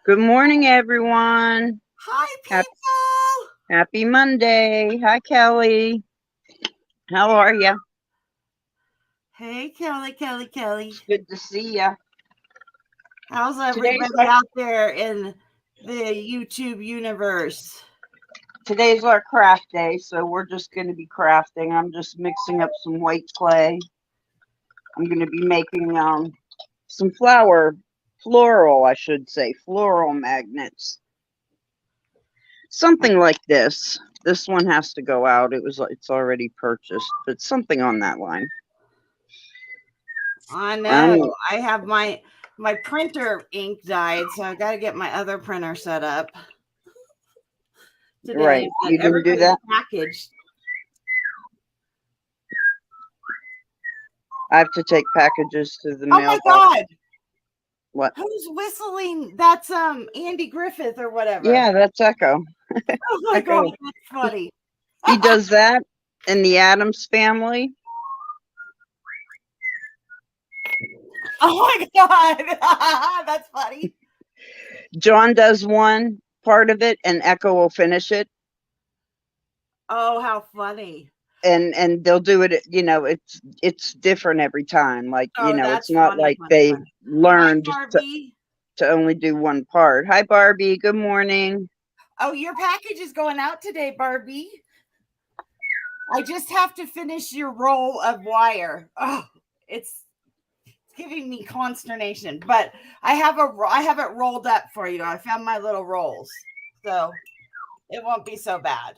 Good morning, everyone. Hi, Happy, people. happy Monday. Hi, Kelly. How are you? Hey, Kelly. Good to see you. How's Today's everybody our out there in the YouTube universe? today's our craft day, so we're just going to be crafting. I'm just mixing up some white clay. I'm going to be making some floral magnets. Something like this. This one has to go out. It's already purchased, but something on that line. I Um, know. I have my printer ink died, so I got to get my other printer set up today. right. But You didn't do everybody's that? packaged. I have to take packages to the Oh my mailbox. God! What? Who's whistling? That's Andy Griffith or whatever. Yeah, that's Echo. Oh my Echo. God, that's funny. He does that in the Addams Family. Oh my God, that's funny. John does one part of it, and Echo will finish it. Oh, how funny. And they'll do it. It's different every time. Like Oh, it's that's not funny, like they funny. Hi, learned Barbie. to only do one part. Hi, Barbie. Good morning. Oh, your package is going out today, Barbie. I just have to finish your roll of wire. Oh, it's giving me consternation, but I have it rolled up for you. I found my little rolls, so it won't be so bad.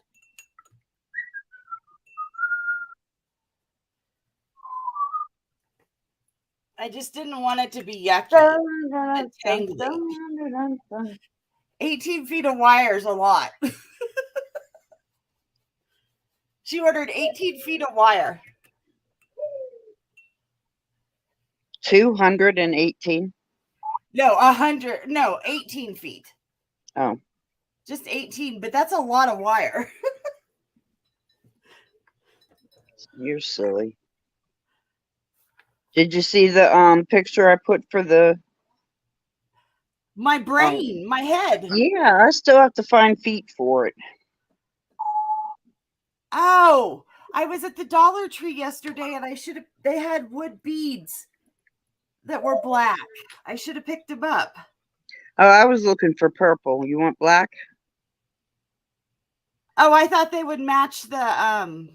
I just didn't want it to be yucky and tangly. 18 feet of wire is a lot. She ordered 18 feet of wire. 218. No, 100. No, 18 feet. Oh, Just 18, but that's a lot of wire. you're silly. Did you see the picture I put for the? My brain, my head. Yeah, I still have to find feet for it. Oh, I was at the Dollar Tree yesterday and they had wood beads that were black. I should have picked them up. Oh, I was looking for purple. You want black? Oh, I thought they would match the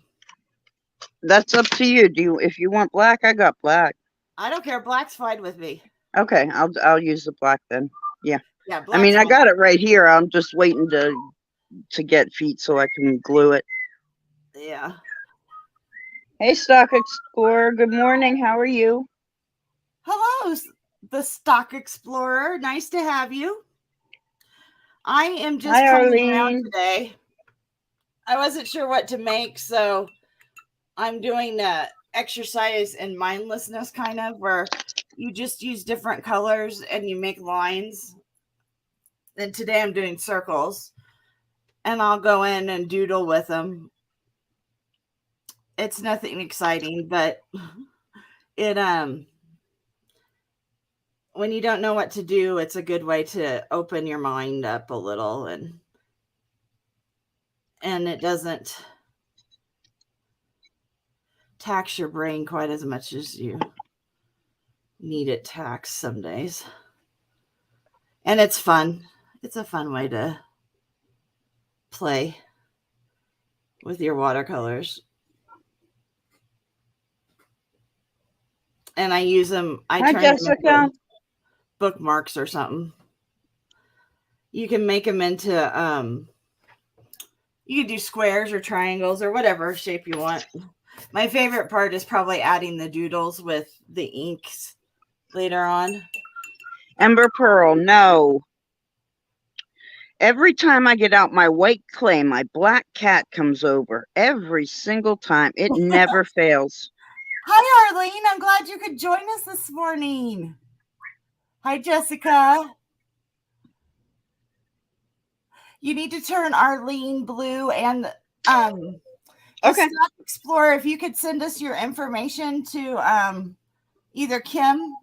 That's up to you. If you want black, I got black. I don't care. Black's fine with me. Okay, I'll use the black then. Yeah. Yeah, I mean, black's I fine. got it right here. I'm just waiting to get feet so I can glue it. Yeah. Hey, Stock Explorer. Good morning. How are you? Hello, the Stock Explorer. Nice to have you. I am just Hi, playing around Arlene. today. I wasn't sure what to make, so I'm doing exercise and mindlessness kind of where you just use different colors and you make lines. And today I'm doing circles and I'll go in and doodle with them. It's nothing exciting, but it when you don't know what to do, it's a good way to open your mind up a little and it doesn't tax your brain quite as much as you need it taxed some days. And it's fun. It's a fun way to play with your watercolors. And I use them. I Hi, turn them Jessica. into bookmarks or something. You can make them into you can do squares or triangles or whatever shape you want. My favorite part is probably adding the doodles with the inks later on. Ember Pearl. No. Every time I get out my white clay, my black cat comes over. Every single time. It never fails. Hi, Arlene. I'm glad you could join us this morning. Hi, Jessica. You need to turn Arlene blue and Okay. Stock Explorer, if you could send us your information to either Kim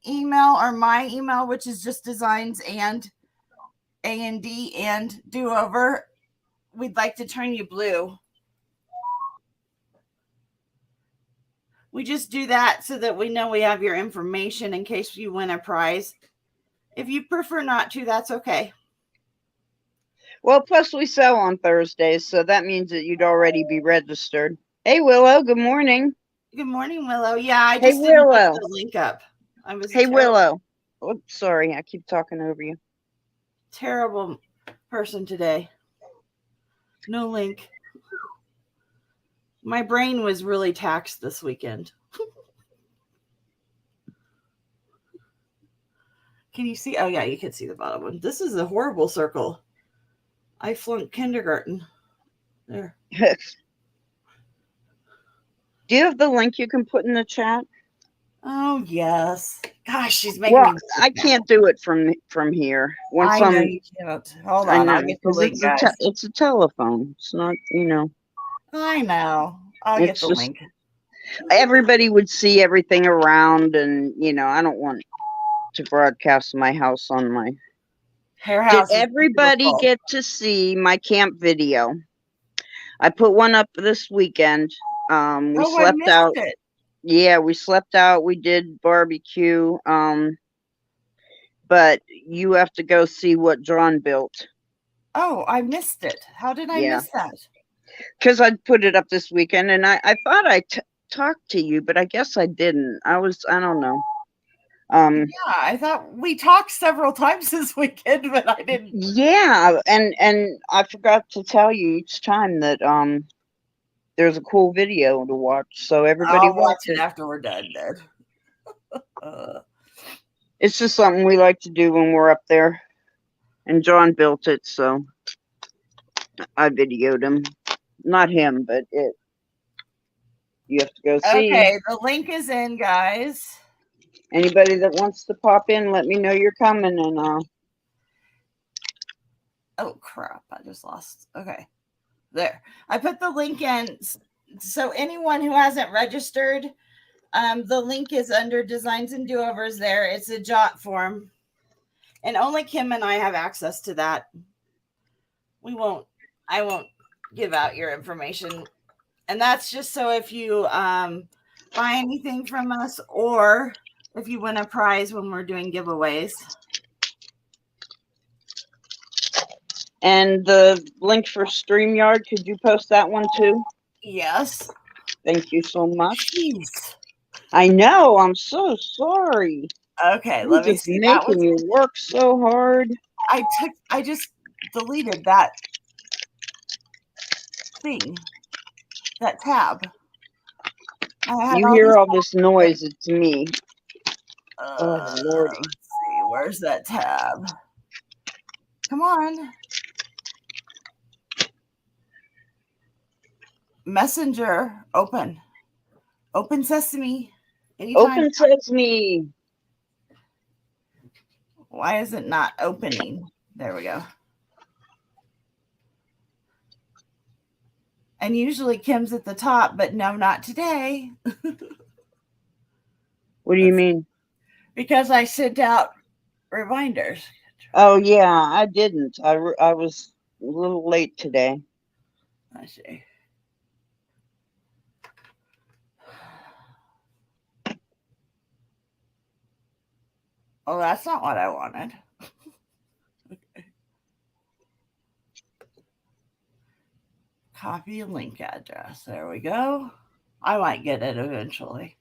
email or my email, which is just designs and A&D and do-over, we'd like to turn you blue. We just do that so that we know we have your information in case you win a prize. If you prefer not to, that's okay. Well, plus we sell on Thursdays, so that means that you'd already be registered. Hey, Willow, good morning. Good morning, Willow. Yeah, I Hey, just didn't put Willow. the link up. I was Hey, Willow. Oops, sorry, I keep talking over you. Terrible person today. No link. My brain was really taxed this weekend. Can you see? Oh, yeah, you can see the bottom one. This is a horrible circle. I flunked kindergarten. There. Do you have the link you can put in the chat? Oh, yes. Gosh, she's making me. I can't do it from here. I know you can't. Hold on, I'll get the link, guys. It's a telephone. It's not, I know. I'll get the link. Everybody would see everything around, and I don't want to broadcast my house on my hair house. Did everybody get to see my camp video? I put one up this weekend. We slept out. It. Yeah, we slept out. We did barbecue. But you have to go see what John built. Oh, I missed it. How did I miss that? Because I put it up this weekend, and I thought I talked to you, but I guess I didn't. I don't know. Yeah, I thought we talked several times this weekend, but I didn't. Yeah, and I forgot to tell you each time that there's a cool video to watch. So everybody watch it after we're done, Dad. It's just something we like to do when we're up there. And John built it, so I videoed him. Not him, but it. You have to go see. Okay, the link is in, guys. Anybody that wants to pop in, let me know you're coming, and oh crap, I just lost. Okay. There. I put the link in. So anyone who hasn't registered, the link is under Designs and Do-Overs there. It's a jot form. And only Kim and I have access to that. I won't give out your information. And that's just so if you buy anything from us or if you win a prize when we're doing giveaways. And the link for StreamYard, could you post that one too? Yes. Thank you so much. Jeez. I know. I'm so sorry. Okay, let me see. Making you work so hard. I just deleted that thing, that tab. You hear all this noise? It's me. Oh Lordy. Let's see. Where's that tab? Come on. Messenger, open. Open Sesame. Anytime. Open Sesame. Why is it not opening? There we go. And usually Kim's at the top, but no, not today. What do you mean? Because I sent out reminders. Oh, yeah, I didn't. I was a little late today. I see. Oh, that's not what I wanted. Okay. Copy link address. There we go. I might get it eventually.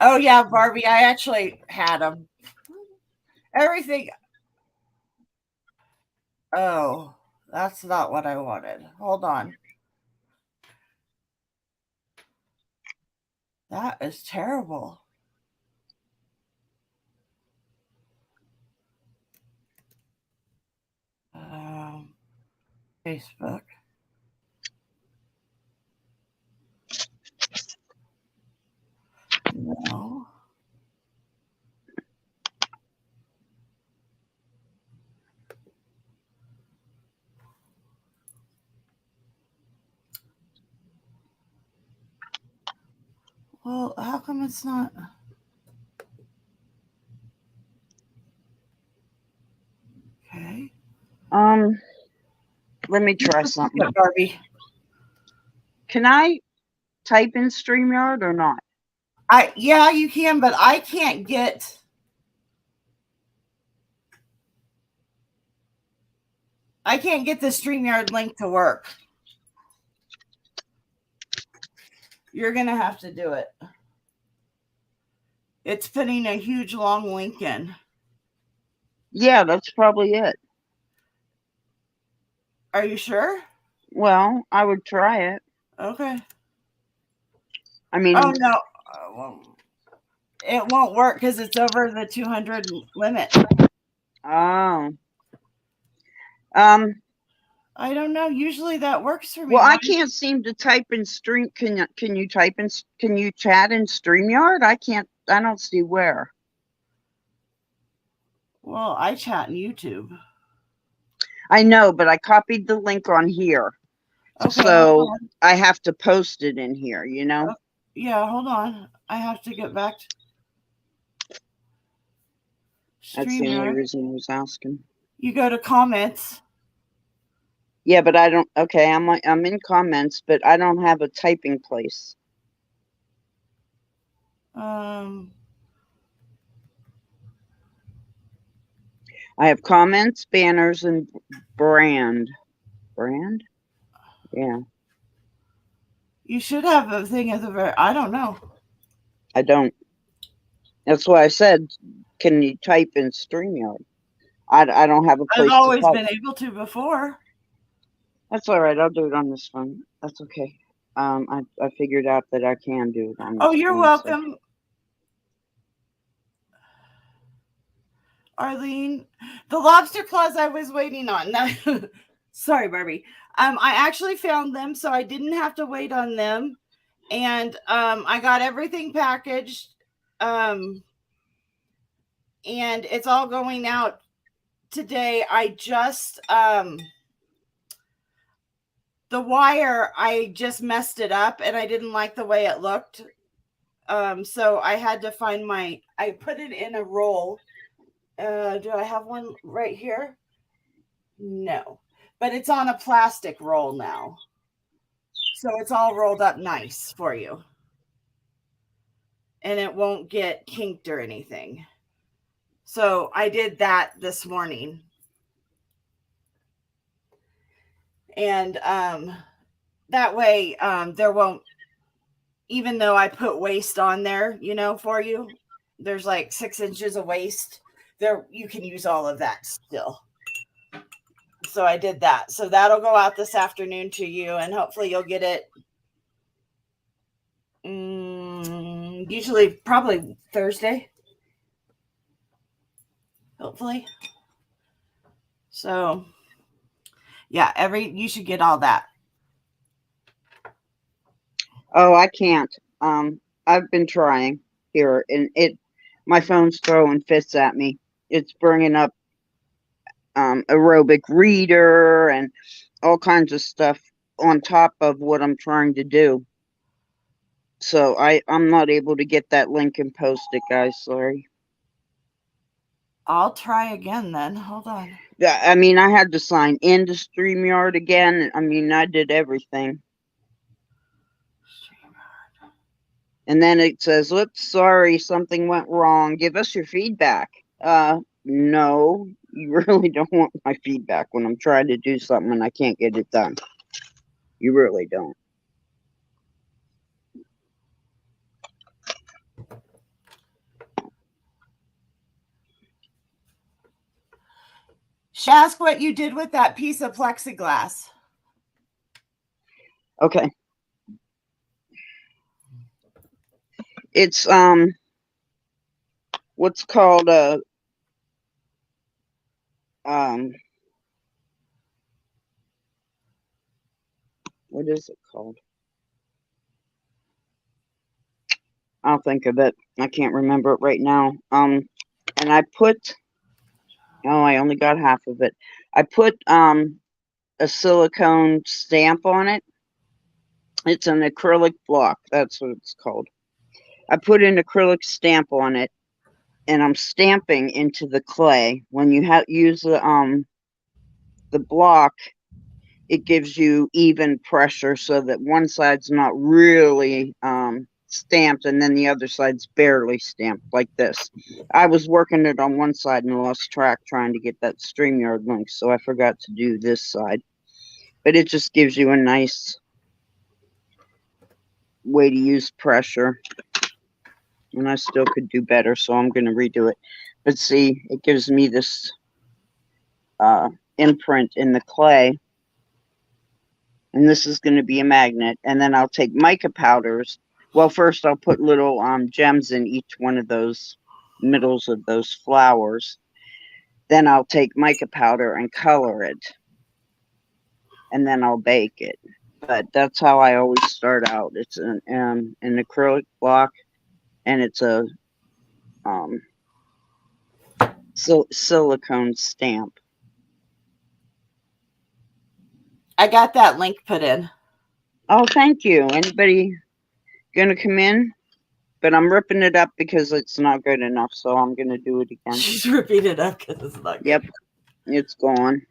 Oh, yeah, Barbie, I actually had them. Everything. Oh, that's not what I wanted. Hold on. That is terrible. Facebook. No. Well, how come it's not? Okay. Let me try something. Barbie. Can I type in StreamYard or not? Yeah, you can, but I can't get. I can't get the StreamYard link to work. You're gonna have to do it. It's putting a huge long link in. Yeah, that's probably it. Are you sure? Well, I would try it. Okay. I mean, oh no, it won't work because it's over the 200 limit. Oh. I don't know. Usually that works for me. Well, I can't seem to type in stream. Can you type in? Can you chat in StreamYard? I can't. I don't see where. Well, I chat in YouTube. I know, but I copied the link on here. Okay, so I have to post it in here, you know? Yeah, hold on. I have to get back to That's the only reason I was asking. You go to comments. Yeah, but I don't. Okay, I'm in comments, but I don't have a typing place. I have comments, banners, and brand. Brand? Yeah. You should have a thing at the very. I don't know. I don't. That's why I said, can you type in StreamYard? I don't have a place. I've always been able to before. That's all right. I'll do it on this phone. That's okay. I figured out that I can do it on this phone. You're welcome. So. Arlene, the lobster claws I was waiting on. Sorry, Barbie. I actually found them, so I didn't have to wait on them. And I got everything packaged. And it's all going out today. I just the wire, I just messed it up and I didn't like the way it looked. So I had to find I put it in a roll. Do I have one right here? No, but it's on a plastic roll now. So it's all rolled up nice for you. And it won't get kinked or anything. So I did that this morning. And that way there won't, even though I put waste on there, for you, there's like 6 inches of waste there. You can use all of that still. So I did that. So that'll go out this afternoon to you, and hopefully you'll get it. Usually probably Thursday. Hopefully. So yeah, you should get all that. Oh, I can't. I've been trying here, and my phone's throwing fits at me. It's bringing up aerobic reader and all kinds of stuff on top of what I'm trying to do. So I'm not able to get that link and post it, guys. Sorry. I'll try again then. Hold on. Yeah, I mean, I had to sign into StreamYard again. I mean, I did everything. And then it says, "Oops, sorry, something went wrong. Give us your feedback." No, you really don't want my feedback when I'm trying to do something and I can't get it done. You really don't. Ask what you did with that piece of plexiglass. Okay. It's what's called what is it called? I'll think of it. I can't remember it right now. And I put, I only got half of it. I put a silicone stamp on it. It's an acrylic block. That's what it's called. I put an acrylic stamp on it, and I'm stamping into the clay. When you use the block, it gives you even pressure so that one side's not really stamped and then the other side's barely stamped like this. I was working it on one side and lost track trying to get that StreamYard link, so I forgot to do this side. But it just gives you a nice way to use pressure. And I still could do better, so I'm going to redo it. But see, it gives me this imprint in the clay. And this is going to be a magnet. And then I'll take mica powders. Well, first I'll put little gems in each one of those middles of those flowers. Then I'll take mica powder and color it. And then I'll bake it. But that's how I always start out. It's an acrylic block, and it's a silicone stamp. I got that link put in. Oh, thank you. Anybody gonna come in? But I'm ripping it up because it's not good enough, so I'm gonna do it again. She's ripping it up because it's not good. Yep, it's gone.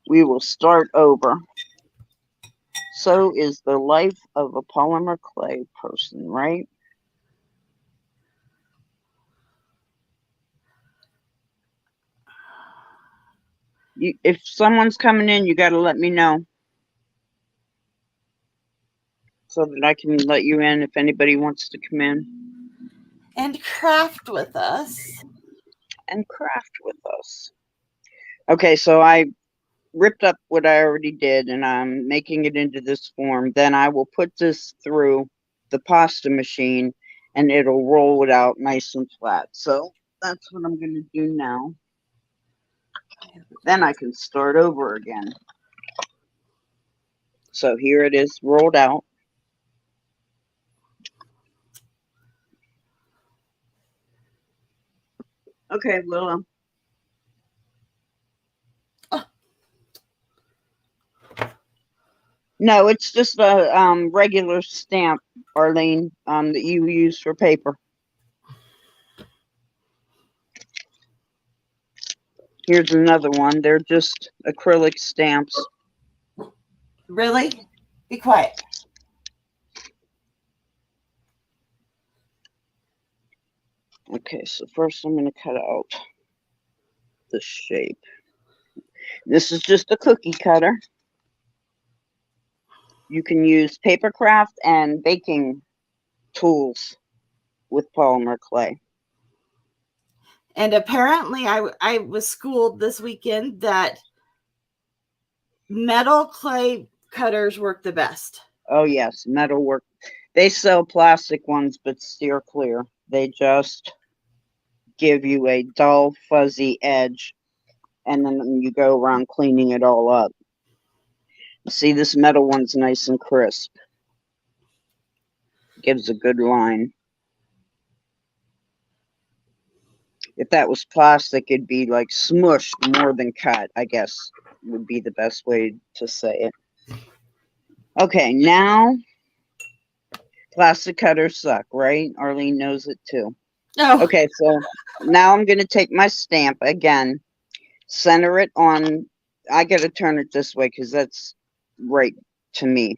We will start over. So is the life of a polymer clay person, right? If someone's coming in, you got to let me know so that I can let you in if anybody wants to come in. And craft with us. And craft with us. Okay, so I ripped up what I already did, and I'm making it into this form. Then I will put this through the pasta machine, and it'll roll it out nice and flat. So that's what I'm going to do now. Then I can start over again. So here it is rolled out. Okay, Willow. No, it's just a regular stamp, Arlene, that you use for paper. Here's another one. They're just acrylic stamps. Really? Be quiet. Okay, so first I'm going to cut out the shape. This is just a cookie cutter. You can use paper craft and baking tools with polymer clay. And apparently I was schooled this weekend that metal clay cutters work the best. Oh, yes, metal work. They sell plastic ones, but steer clear. They just give you a dull, fuzzy edge, and then you go around cleaning it all up. See, this metal one's nice and crisp. Gives a good line. If that was plastic, it'd be like smushed more than cut, I guess would be the best way to say it. Okay, now plastic cutters suck, right? Arlene knows it too. Oh. Okay, so now I'm going to take my stamp again, center it on. I got to turn it this way because that's right to me.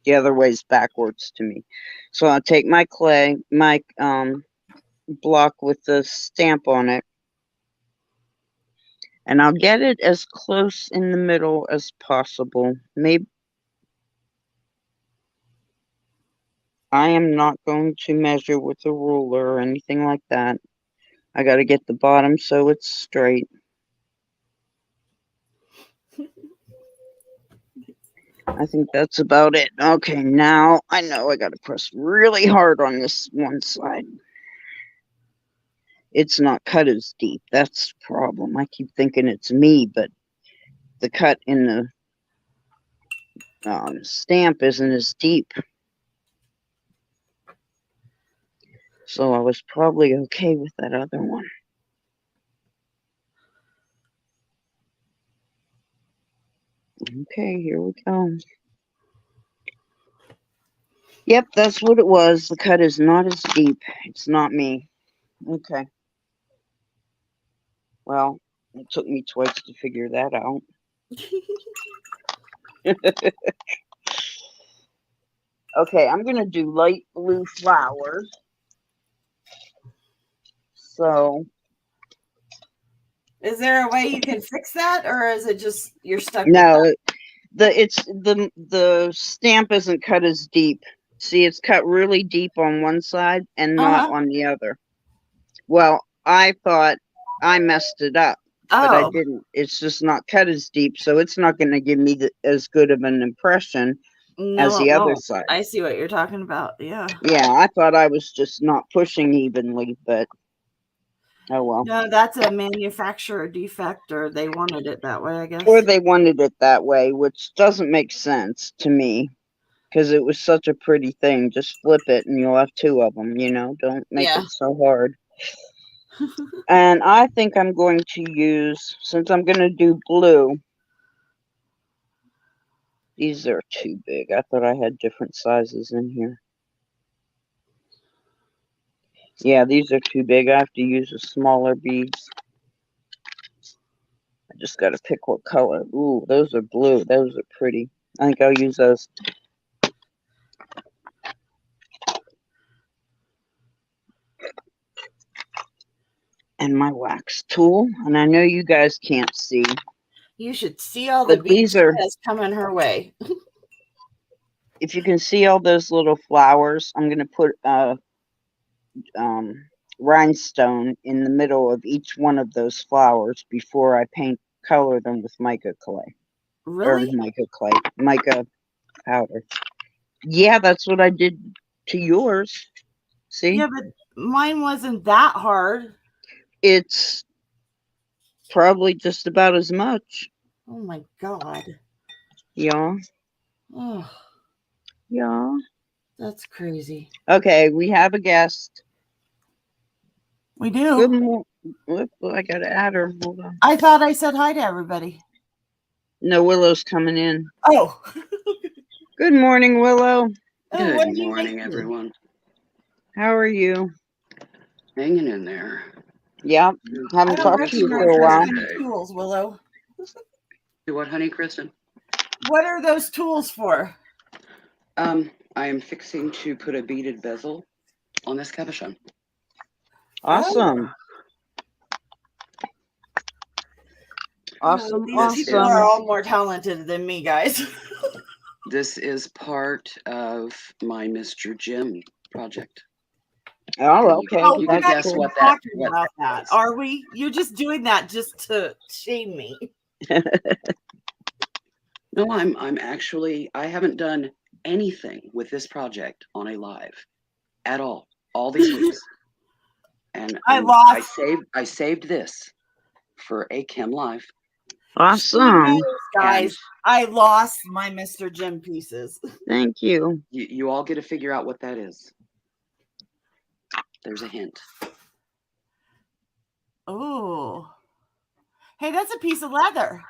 The other way's backwards to me. So I'll take my clay, my block with the stamp on it, and I'll get it as close in the middle as possible. Maybe I am not going to measure with a ruler or anything like that. I got to get the bottom so it's straight. I think that's about it. Okay, now I know I got to press really hard on this one side. It's not cut as deep. That's the problem. I keep thinking it's me, but the cut in the stamp isn't as deep. So I was probably okay with that other one. Okay, here we go. Yep, that's what it was. The cut is not as deep. It's not me. Okay. Well, it took me twice to figure that out. Okay, I'm going to do light blue flowers. So, Is there a way you can fix that, or is it just you're stuck with no, that? the stamp isn't cut as deep. See, it's cut really deep on one side and not on the other. Well, I thought I messed it up, but I Oh, didn't. It's just not cut as deep, so it's not going to give me as good of an impression as no, the it other won't. side. I see what you're talking about. Yeah. Yeah, I thought I was just not pushing evenly, but oh well. No, that's a manufacturer defect, or they wanted it that way, I guess. Or they wanted it that way, which doesn't make sense to me because it was such a pretty thing. Just flip it and you'll have two of them, Don't make Yeah. it so hard. And I think I'm going to use, since I'm going to do blue, these are too big. I thought I had different sizes in here. Yeah, these are too big. I have to use a smaller beads. I just got to pick what color. Ooh, those are blue. Those are pretty. I think I'll use those. And my wax tool. And I know you guys can't see. You should see all the But beads these are, that's coming her way. if you can see all those little flowers, I'm going to put rhinestone in the middle of each one of those flowers before I color them with mica clay. Really? Or mica powder. Yeah, that's what I did to yours. See? Yeah, but mine wasn't that hard. It's probably just about as much. Oh my God. Yeah. Oh, Yeah. that's crazy. Okay, we have a guest. We do. Good morning. I got to add her. Hold on. I thought I said hi to everybody. No, Willow's coming in. Oh. Good morning, Willow. Good morning, everyone. How are you? Hanging in there. Yeah, haven't talked to you for a while. Tools, Willow. Do what, honey, Kristen? What are those tools for? I am fixing to put a beaded bezel on this cabochon. Awesome. Awesome. These people are all more talented than me, guys. This is part of my Mr. Jim project. Oh, okay. Oh, you can guess cool. what that is. Are we? You're just doing that just to shame me. No, I'm actually, I haven't done anything with this project on a live at all these weeks. And I saved this for a Chem Live. Awesome. Guys, I lost my Mr. Jim pieces. Thank you. You all get to figure out what that is. There's a hint. Oh. Hey, that's a piece of leather.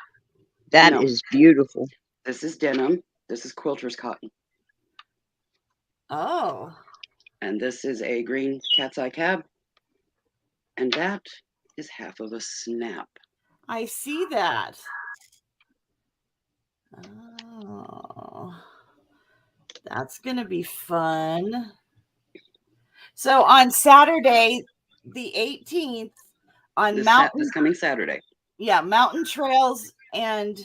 That is beautiful. This is denim. This is quilter's cotton. Oh. And this is a green cat's eye cab. And that is half of a snap. I see that. Oh. That's going to be fun. So on Saturday, the 18th, on this coming Saturday. Yeah, Mountain Trails and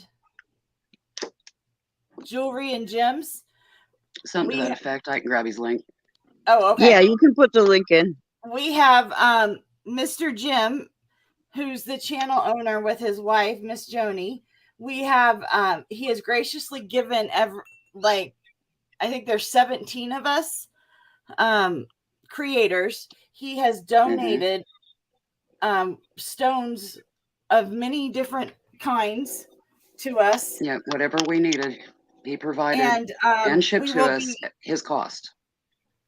Jewelry and Gems. Something to that effect. I can grab his link. Oh, okay. Yeah, you can put the link in. We have Mr. Jim, who's the channel owner with his wife, Miss Joni. We have he has graciously given I think there's 17 of us creators. He has donated stones of many different kinds to us. Yeah, whatever we needed, he provided and shipped to us at his cost.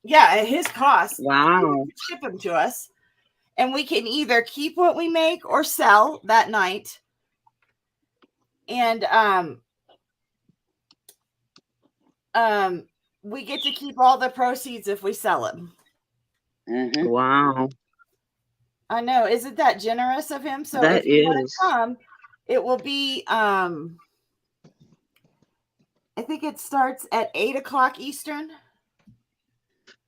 Yeah, at his cost. Wow. Ship them to us. And we can either keep what we make or sell that night. And we get to keep all the proceeds if we sell him. Mm-hmm. Wow. I know. Isn't that generous of him? So That if you want is. to come, it will be, I think it starts at 8 o'clock Eastern.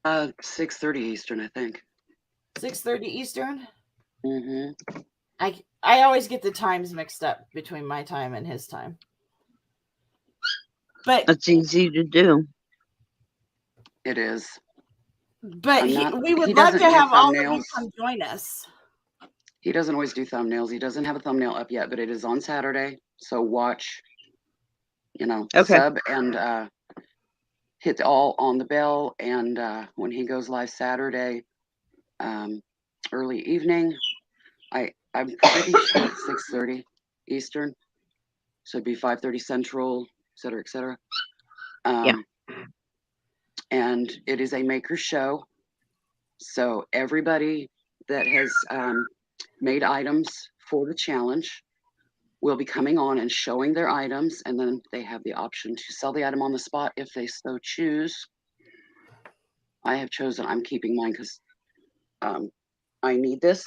6:30 Eastern, I think. 6:30 Eastern. Mm-hmm. I always get the times mixed up between my time and his time. But That's easy to do. It is. But we would he love doesn't to do have all of you thumbnails. come join us. He doesn't always do thumbnails. He doesn't have a thumbnail up yet, but it is on Saturday. So watch, Okay. sub and hit all on the bell. And when he goes live Saturday, early evening, I'm pretty sure it's 6:30 Eastern. So it'd be 5:30 Central, et cetera, et cetera. Yeah. And it is a maker show. So everybody that has made items for the challenge will be coming on and showing their items, and then they have the option to sell the item on the spot if they so choose. I have chosen, I'm keeping mine because I need this,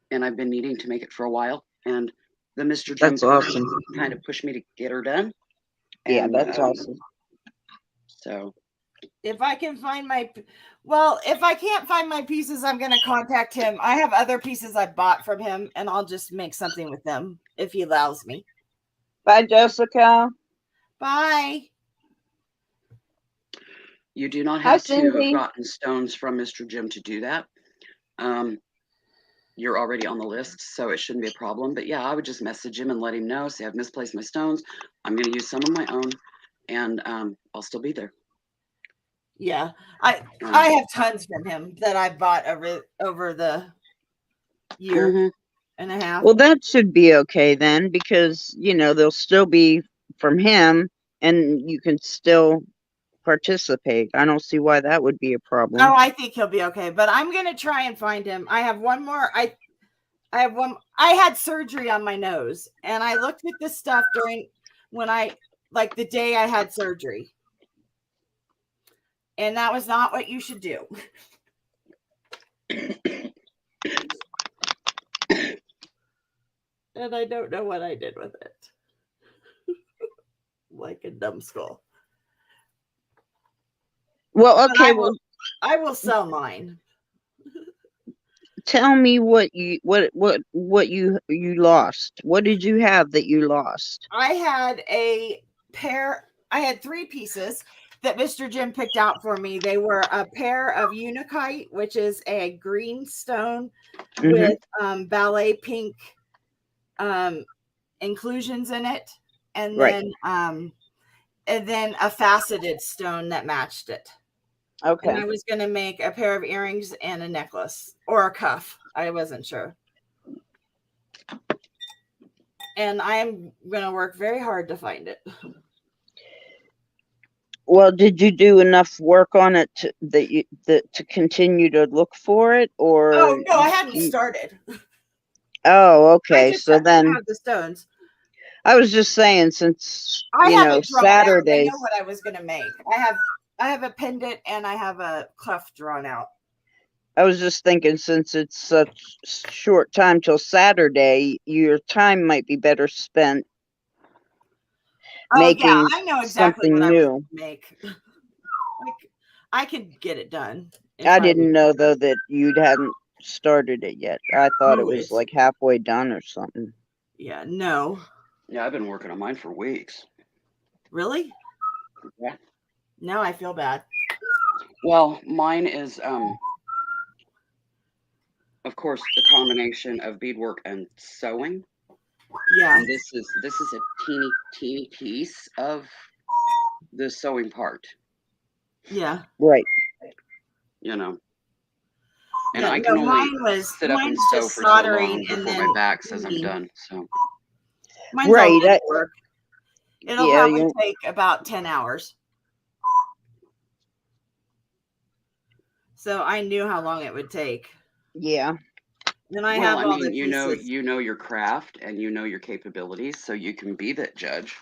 and I've been needing to make it for a while. And the Mr. Jim That's awesome. kind of pushed me to get her done. Yeah, And, that's awesome. So if I can find if I can't find my pieces, I'm going to contact him. I have other pieces I bought from him, and I'll just make something with them if he allows me. Bye, Jessica. Bye. You do not Hi, have to Cindy. have gotten stones from Mr. Jim to do that. You're already on the list, so it shouldn't be a problem. But yeah, I would just message him and let him know, say I've misplaced my stones. I'm going to use some of my own, and I'll still be there. Yeah, I have tons from him that I bought over the year and a half. Well, that should be okay then, because they'll still be from him, and you can still participate. I don't see why that would be a problem. Oh, I think he'll be okay, but I'm gonna try and find him. I have one more. I had surgery on my nose, and I looked at this stuff the day I had surgery. And that was not what you should do. And I don't know what I did with it. Like a numbskull. Well, okay. I will sell mine. Tell me what you lost. What did you have that you lost? I had I had 3 pieces that Mr. Jim picked out for me. They were a pair of Unikite, which is a green stone with ballet pink inclusions in it, and then a faceted stone that matched it. Okay. And I was going to make a pair of earrings and a necklace or a cuff. I wasn't sure. And I'm going to work very hard to find it. Well, did you do enough work on it to continue to look for it, or? Oh no, I hadn't started. Oh, okay. So then have the stones. I was just saying, since Saturday. I know what I was going to make. I have a pendant and I have a cuff drawn out. I was just thinking, since it's such short time till Saturday, your time might be better spent making I know exactly something what new. I was going to make. I could get it done. I didn't know though that you hadn't started it yet. I thought it was like halfway done or something. Yeah, no. Yeah, I've been working on mine for weeks. Really? Yeah. Now I feel bad. Well, mine is of course the combination of beadwork and sewing. Yeah. And this is a teeny piece of the sewing part. Yeah. Right. And I can only sit up and sew for so long before my back says I'm done. So mine's right. It'll probably take about 10 hours. So I knew how long it would take. Yeah. And I have all the pieces. You know your craft and you know your capabilities, so you can be that judge.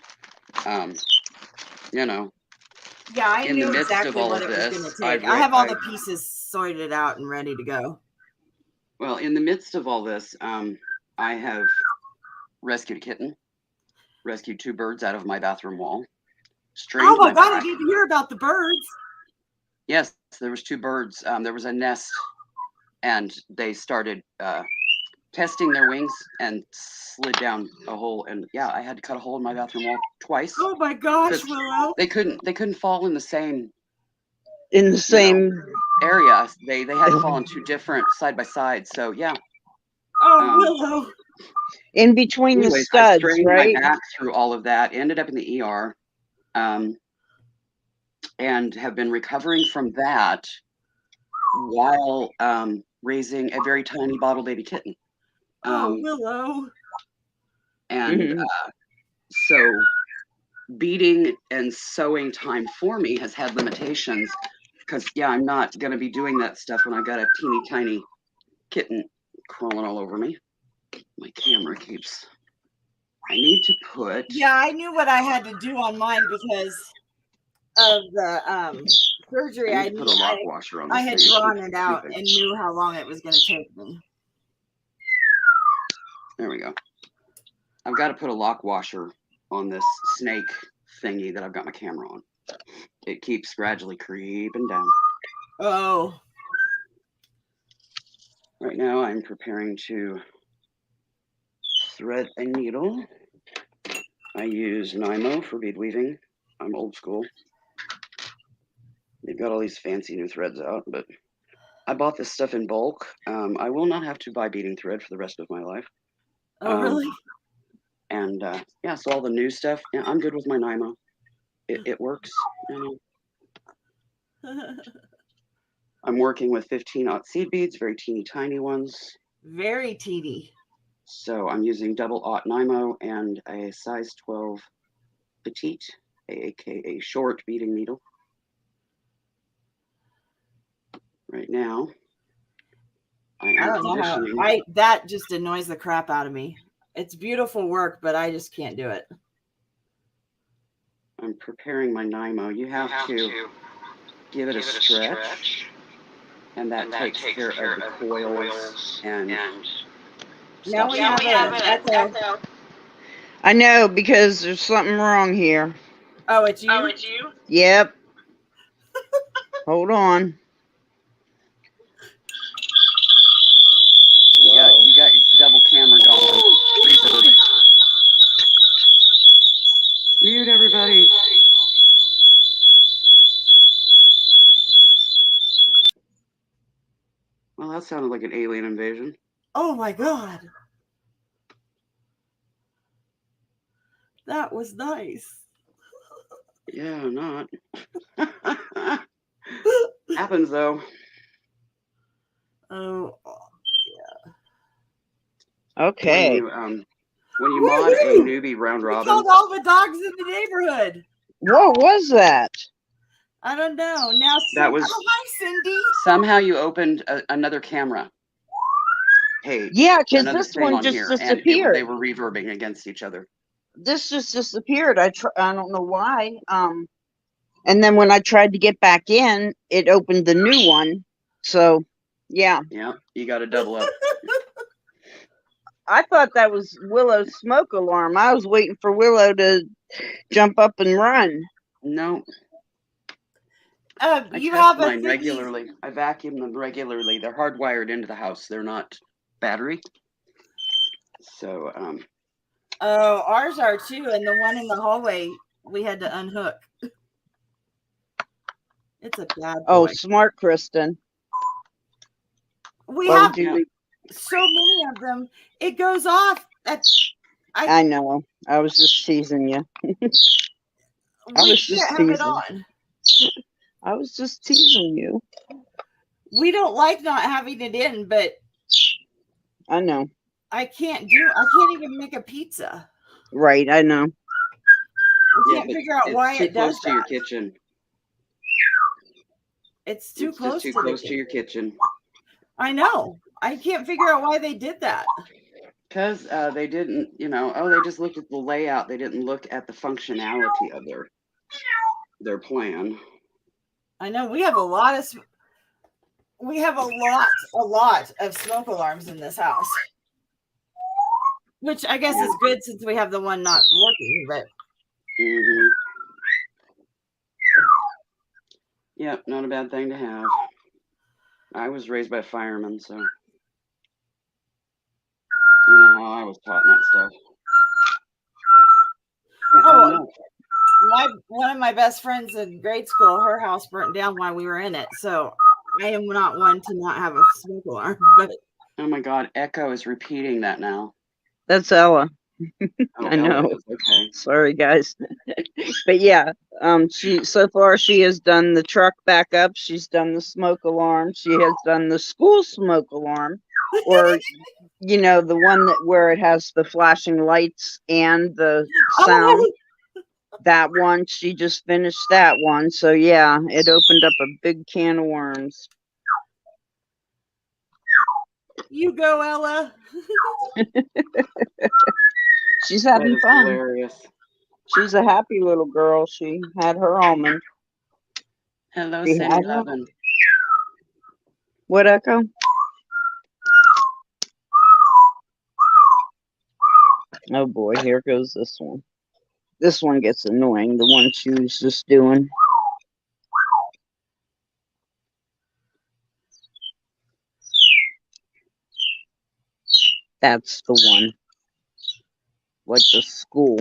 Yeah, I in the knew midst exactly of all what of it was this, going to take. I I have all the pieces sorted out and ready to go. Well, in the midst of all this, I have rescued a kitten, rescued 2 birds out of my bathroom wall, strained Oh my God, I back. didn't hear about the birds. Yes, there was 2 birds. There was a nest, and they started testing their wings and slid down a hole. And yeah, I had to cut a hole in my bathroom wall twice. Oh my gosh, 'Cause Willow. they couldn't fall in the same same area. They had to fall in 2 different side by side. So yeah. Oh, Willow. In between the Anyways, I studs, strained right? my back through all of that. Ended up in the ER, and have been recovering from that while raising a very tiny bottle baby kitten. Oh, Willow. And so beading and sewing time for me has had limitations because yeah, I'm not going to be doing that stuff when I got a teeny tiny kitten crawling all over me. My camera keeps, I need to put, Yeah, I knew what I had to do on mine because of the surgery. I need to put a lock washer on this I had thing. drawn it out and knew how long it was going to take me. There we go. I've got to put a lock washer on this snake thingy that I've got my camera on. It keeps gradually creeping down. Oh. Right now I'm preparing to thread a needle. I use Nymo for bead weaving. I'm old school. They've got all these fancy new threads out, but I bought this stuff in bulk. I will not have to buy beading thread for the rest of my life. Oh, really? And yeah, so all the new stuff, yeah, I'm good with my Nymo. It works. I'm working with 15-aught seed beads, very teeny tiny ones. Very teeny. So I'm using double-aught Nymo and a size 12 petite, aka short beading needle. Right now, I don't know how that just annoys the crap out of me. It's beautiful work, but I just can't do it. I'm preparing my Nymo. You have to give it a stretch, and that takes care of the coils and now we have an echo. I know, because there's something wrong here. Oh, it's you? Yep. Hold on. You got your double camera going. Reverb. Mute everybody. Well, that sounded like an alien invasion. Oh my God. That was nice. Yeah, not. Happens though. Oh, yeah. Okay. When you mod a newbie round robin. Killed all the dogs in the neighborhood. What was that? I don't know. Now that was. Oh, hi, Cindy. Somehow you opened another camera page. Yeah, because this one just disappeared. They were reverbing against each other. This just disappeared. I don't know why. And then when I tried to get back in, it opened the new one. So, yeah. Yeah, you got to double up. I thought that was Willow's smoke alarm. I was waiting for Willow to jump up and run. No. You have mine regularly. I vacuum them regularly. They're hardwired into the house. They're not battery. So, Oh, ours are too, and the one in the hallway we had to unhook. It's a bad boy. Oh, smart, KRISTIN. We have so many of them. It goes off. I know. I was just teasing you. I was just teasing you. We don't like not having it in, but I know. I can't even make a pizza. Right, I know. I can't figure out why it does that. Too close to your kitchen. It's too close to your kitchen. I know. I can't figure out why they did that. Because they didn't, they just looked at the layout. They didn't look at the functionality of their their plan. I know we have a lot of smoke alarms in this house, which I guess is good since we have the one not working. But Yep, not a bad thing to have. I was raised by a fireman, so you know how I was taught that stuff. One of my best friends in grade school, her house burnt down while we were in it. So I am not one to not have a smoke alarm. But oh my God, Echo is repeating that now. That's Ella. I know. Okay. Sorry, guys. But yeah, she so far she has done the truck backup. She's done the smoke alarm. She has done the school smoke alarm, or the one where it has the flashing lights and the sound. That one, she just finished that one. So yeah, it opened up a big can of worms. You go, Ella. She's having fun. Hilarious. She's a happy little girl. She had her almond. Hello, Sandy Levin. What, Echo? Oh boy, here goes this one. This one gets annoying, the one she was just doing. That's the one. Like the school.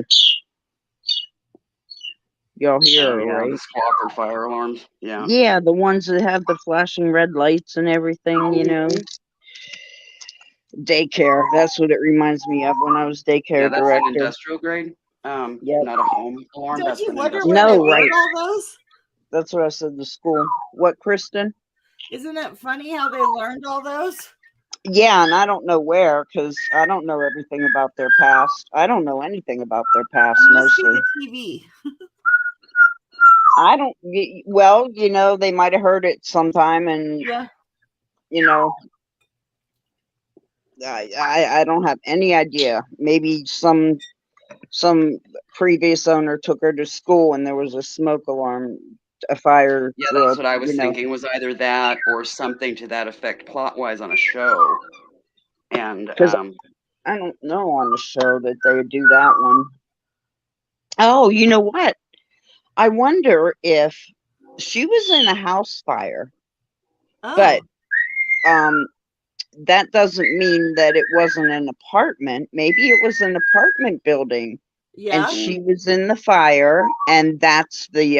Y'all hear her, right? The squawker fire alarms. Yeah. Yeah, the ones that have the flashing red lights and everything, Daycare. That's what it reminds me of when I was daycare director. That's an industrial grade. Not a home alarm. Don't that's you an wonder industrial. when they right. learned all those? That's what I said to school. What, KRISTIN? Isn't it funny how they learned all those? Yeah, and I don't know where, because I don't know everything about their past. I don't know anything about their past, mostly. The TV. I don't, well, they might have heard it sometime, and, I don't have any idea. Maybe some previous owner took her to school and there was a smoke alarm, a fire. Yeah, that's what I was thinking, was either that or something to that effect plot-wise on a show. And because I don't know on the show that they would do that one. Oh, you know what? I wonder if she was in a house fire, but that doesn't mean that it wasn't an apartment. Maybe it was an apartment building. Yeah. And she was in the fire, and that's the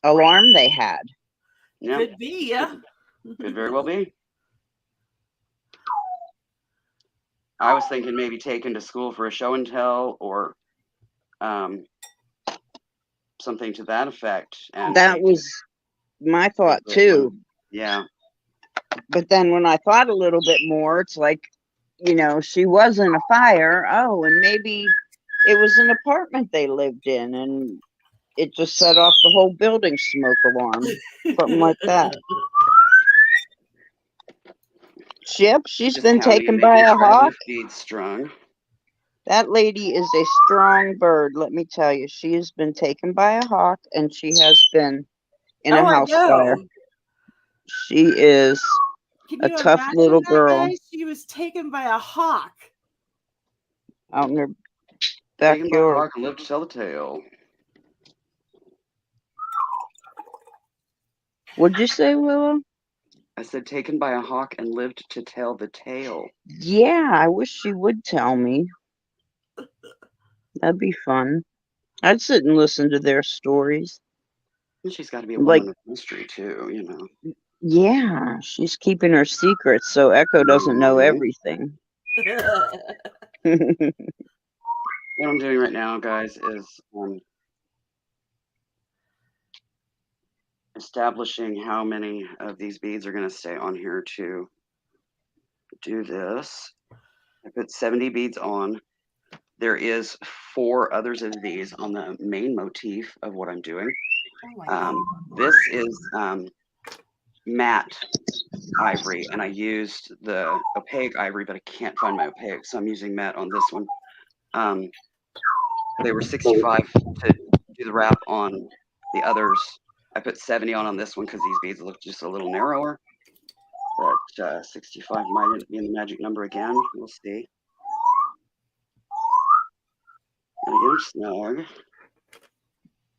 alarm they had. Yeah. Could be, yeah. Could very well be. I was thinking maybe taken to school for a show and tell, or something to that effect. And that was my thought too. Yeah. But then when I thought a little bit more, it's like, she was in a fire. Oh, and maybe it was an apartment they lived in, and it just set off the whole building smoke alarm. Something like that. Chip, she's been taken by a hawk. Strong. That lady is a strong bird, let me tell you. She has been taken by a hawk, and she has been in a house fire. She is a tough little girl. She was taken by a hawk. Out in her backyard. Taken by a hawk and lived to tell the tale. What'd you say, Willow? I said taken by a hawk and lived to tell the tale. Yeah, I wish she would tell me. That'd be fun. I'd sit and listen to their stories. And she's got to be a woman of mystery too, Yeah, she's keeping her secrets, so Echo doesn't know everything. What I'm doing right now, guys, is establishing how many of these beads are going to stay on here to do this. I put 70 beads on. There is 4 others of these on the main motif of what I'm doing. This is matte ivory, and I used the opaque ivory, but I can't find my opaque, so I'm using matte on this one. They were $65 to do the wrap on The others, I put 70 on this one because these beads look just a little narrower. But 65 might end up being the magic number again. We'll see. Gotta get them snug.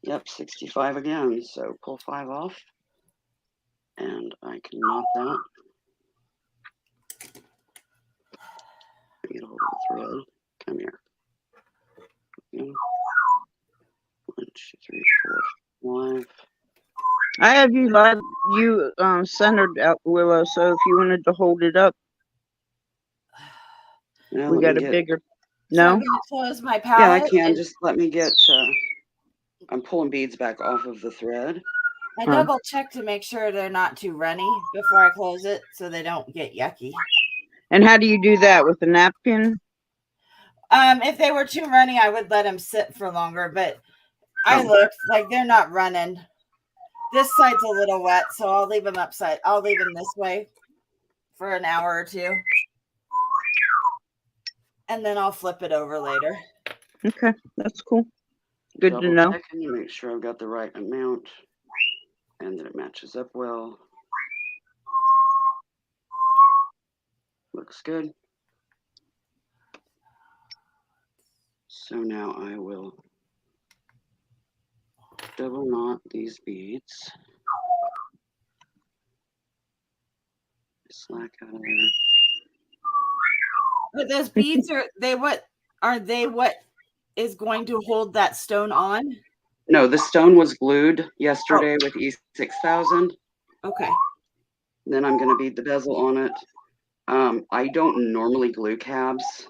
Yep, 65 again. So pull 5 off. And I can knot that. Get a hold of the thread. Come here. 1, 2, 3, 4, 5. I have you centered out, Willow, so if you wanted to hold it up, Now we got a bigger. No? So I'm going to close my palette. Yeah, I can. Just let me get, I'm pulling beads back off of the thread. I double check to make sure they're not too runny before I close it so they don't get yucky. And how do you do that? With a napkin? If they were too runny, I would let them sit for longer, but I looked like they're not running. This side's a little wet, so I'll leave them upside. I'll leave them this way for an hour or two. And then I'll flip it over later. Okay, that's cool. Good to know. Checking to make sure I've got the right amount and that it matches up well. Looks good. So now I will double knot these beads. Slack out of there. But those beads what is going to hold that stone on? No, the stone was glued yesterday with E6000. Okay. Then I'm going to bead the bezel on it. I don't normally glue cabs,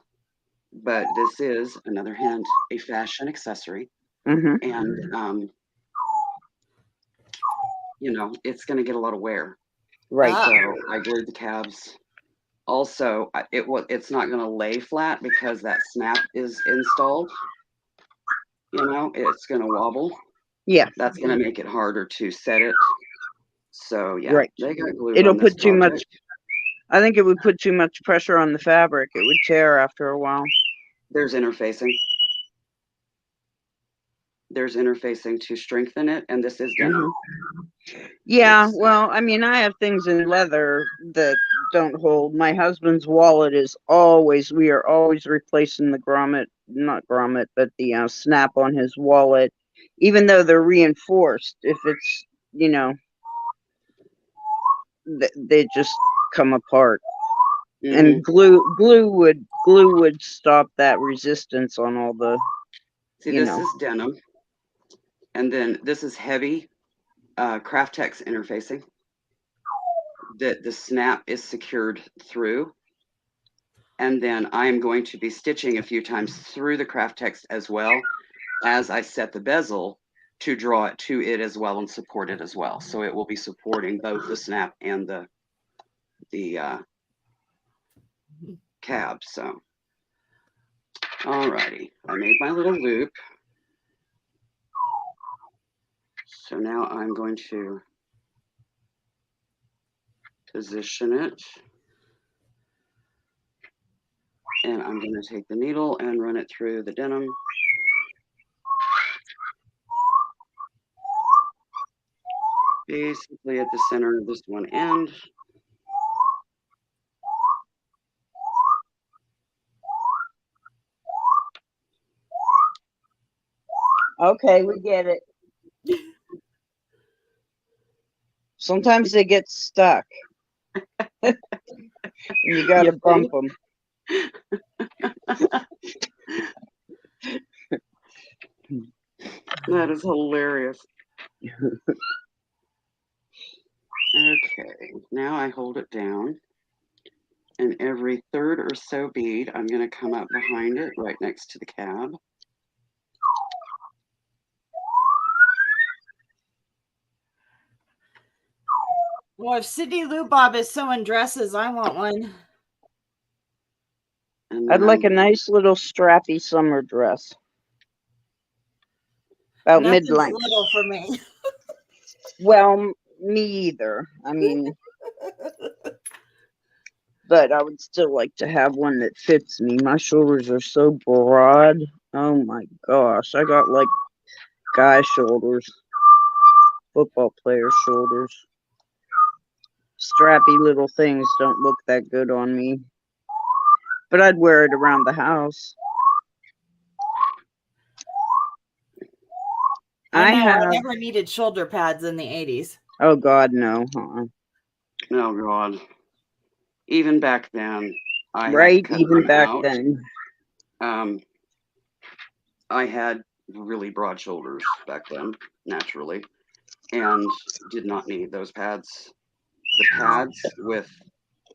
but this is, another hint, a fashion accessory. Mm-hmm. And, you know, it's going to get a lot of wear. Right. So I glued the cabs. Also, it's not going to lay flat because that snap is installed. You know, it's going to wobble. Yeah. That's going to make it harder to set it. So, yeah, right. They got glued. It'll put too much. I think it would put too much pressure on the fabric. It would tear after a while. There's interfacing. There's interfacing to strengthen it, and this is denim. Yeah, well, I mean, I have things in leather that don't hold. My husband's wallet is always, we are always replacing the grommet, not grommet, but the snap on his wallet, even though they're reinforced. If it's, you know, they just come apart. And glue would stop that resistance on all the. See, this is denim, and then this is heavy Craftex interfacing. The snap is secured through, and then I am going to be stitching a few times through the Craftex as well as I set the bezel to draw it to it as well and support it as well. So it will be supporting both the snap and the cab. So, alrighty, I made my little loop. So now I'm going to position it. And I'm going to take the needle and run it through the denim. Basically at the center of this one end. Okay, we get it. Sometimes they get stuck. You got to bump them. That is hilarious. Okay, now I hold it down. And every third or so bead, I'm going to come up behind it right next to the cab. Well, if Sydney Lou Bob is sewing dresses, I want one. I'd like a nice little strappy summer dress. About mid-length. Little for me. Well, me either. I mean, but I would still like to have one that fits me. My shoulders are so broad. Oh my gosh, I got like guy shoulders. football player shoulders. Strappy little things don't look that good on me. But I'd wear it around the house. I know. I have. never needed shoulder pads in the 80s. Oh, God, no. Oh, God. Even back then, I had to Right? cut Even them back out. then. I had really broad shoulders back then, naturally, and did not need those pads. The pads with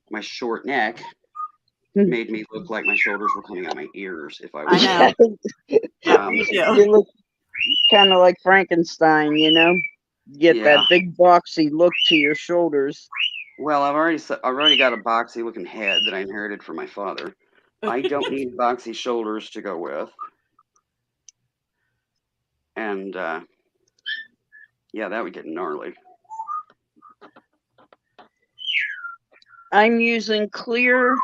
my short neck made me look like my shoulders were coming out my ears if I I was. know. Me too. You look kind of like Frankenstein, you know? Get Yeah. that big boxy look to your shoulders. Well, I've already got a boxy looking head that I inherited from my father. I don't need boxy shoulders to go with. And yeah, that would get gnarly. I'm using clear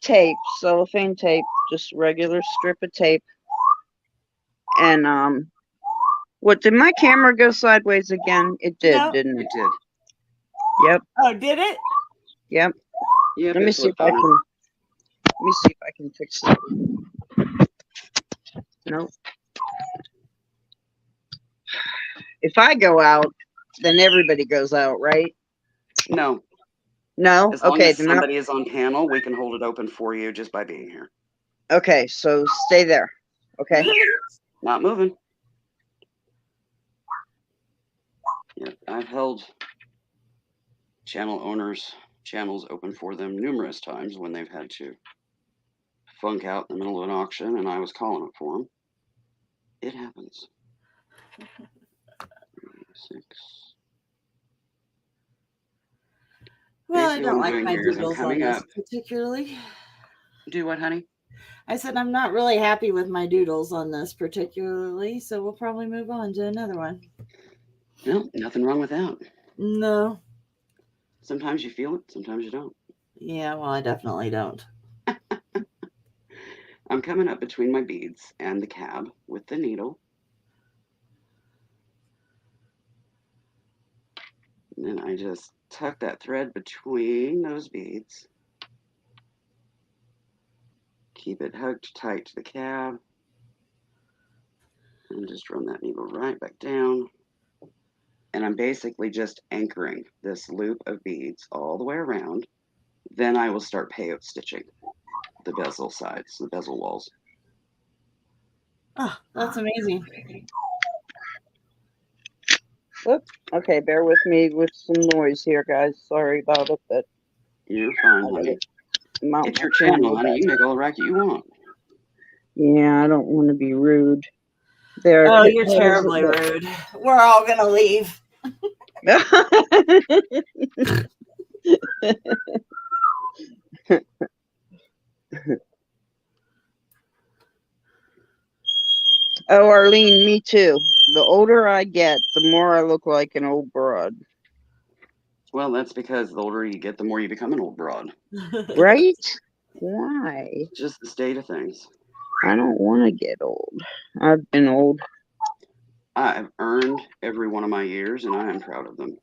tape, cellophane tape, just regular strip of tape. And what, did my camera go sideways again? It did, No. didn't it? It did. Yep. Oh, did it? Yep. Yep, Let me see if I can. Let me see if I can fix it. Nope. If I go out, then everybody goes out, right? No. No? As long Okay, as then somebody is on panel, we can hold it open for you just by being here. okay, so stay there. Okay. Not moving. Yeah, I've held channel owners' channels open for them numerous times when they've had to funk out in the middle of an auction and I was calling it for them. It happens. 6. Well, I Basically, don't what I'm like doing my here is I'm doodles on coming this up. particularly. Do what, honey? I said I'm not really happy with my doodles on this particularly, so we'll probably move on to another one. No, nothing wrong with that. No. Sometimes you feel it, sometimes you don't. Yeah, well, I definitely don't. I'm coming up between my beads and the cab with the needle. And then I just tuck that thread between those beads. Keep it hooked tight to the cab. And just run that needle right back down. And I'm basically just anchoring this loop of beads all the way around. Then I will start peyote stitching the bezel sides, the bezel walls. Oh, that's amazing. Oops. Okay, bear with me with some noise here, guys. Sorry about it, but You're fine, honey. It's your channel, honey. You can make all the racket you want. Yeah, I don't want to be rude. There. Oh, you're terribly rude. We're all gonna leave. Oh, Arlene, me too. The older I get, the more I look like an old broad. Well, that's because the older you get, the more you become an old broad. Right? Why? Just the state of things. I don't want to get old. I've been old. I've earned every one of my years, and I am proud of them.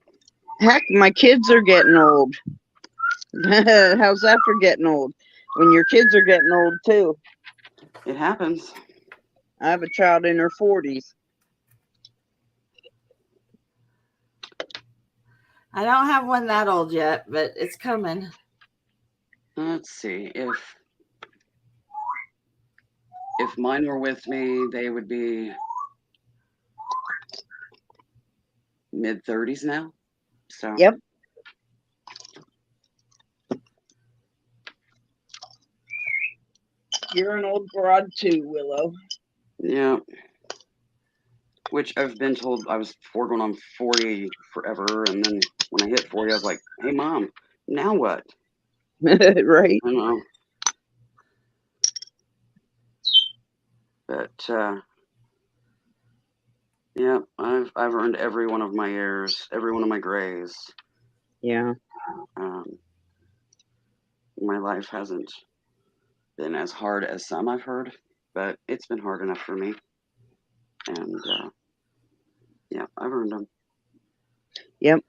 Heck, my kids are getting old. How's that for getting old? When your kids are getting old too. It happens. I have a child in her 40s. I don't have one that old yet, but it's coming. Let's see. If mine were with me, they would be mid-30s now. So Yep. You're an old broad too, Willow. Yeah. Which I've been told I was going on 40 forever, and then when I hit 40, I was like, "Hey, Mom, now what?" Right. I don't know. But yeah, I've earned every one of my years, every one of my grays. Yeah. My life hasn't been as hard as some I've heard, but it's been hard enough for me. And yeah, I've earned them. Yep.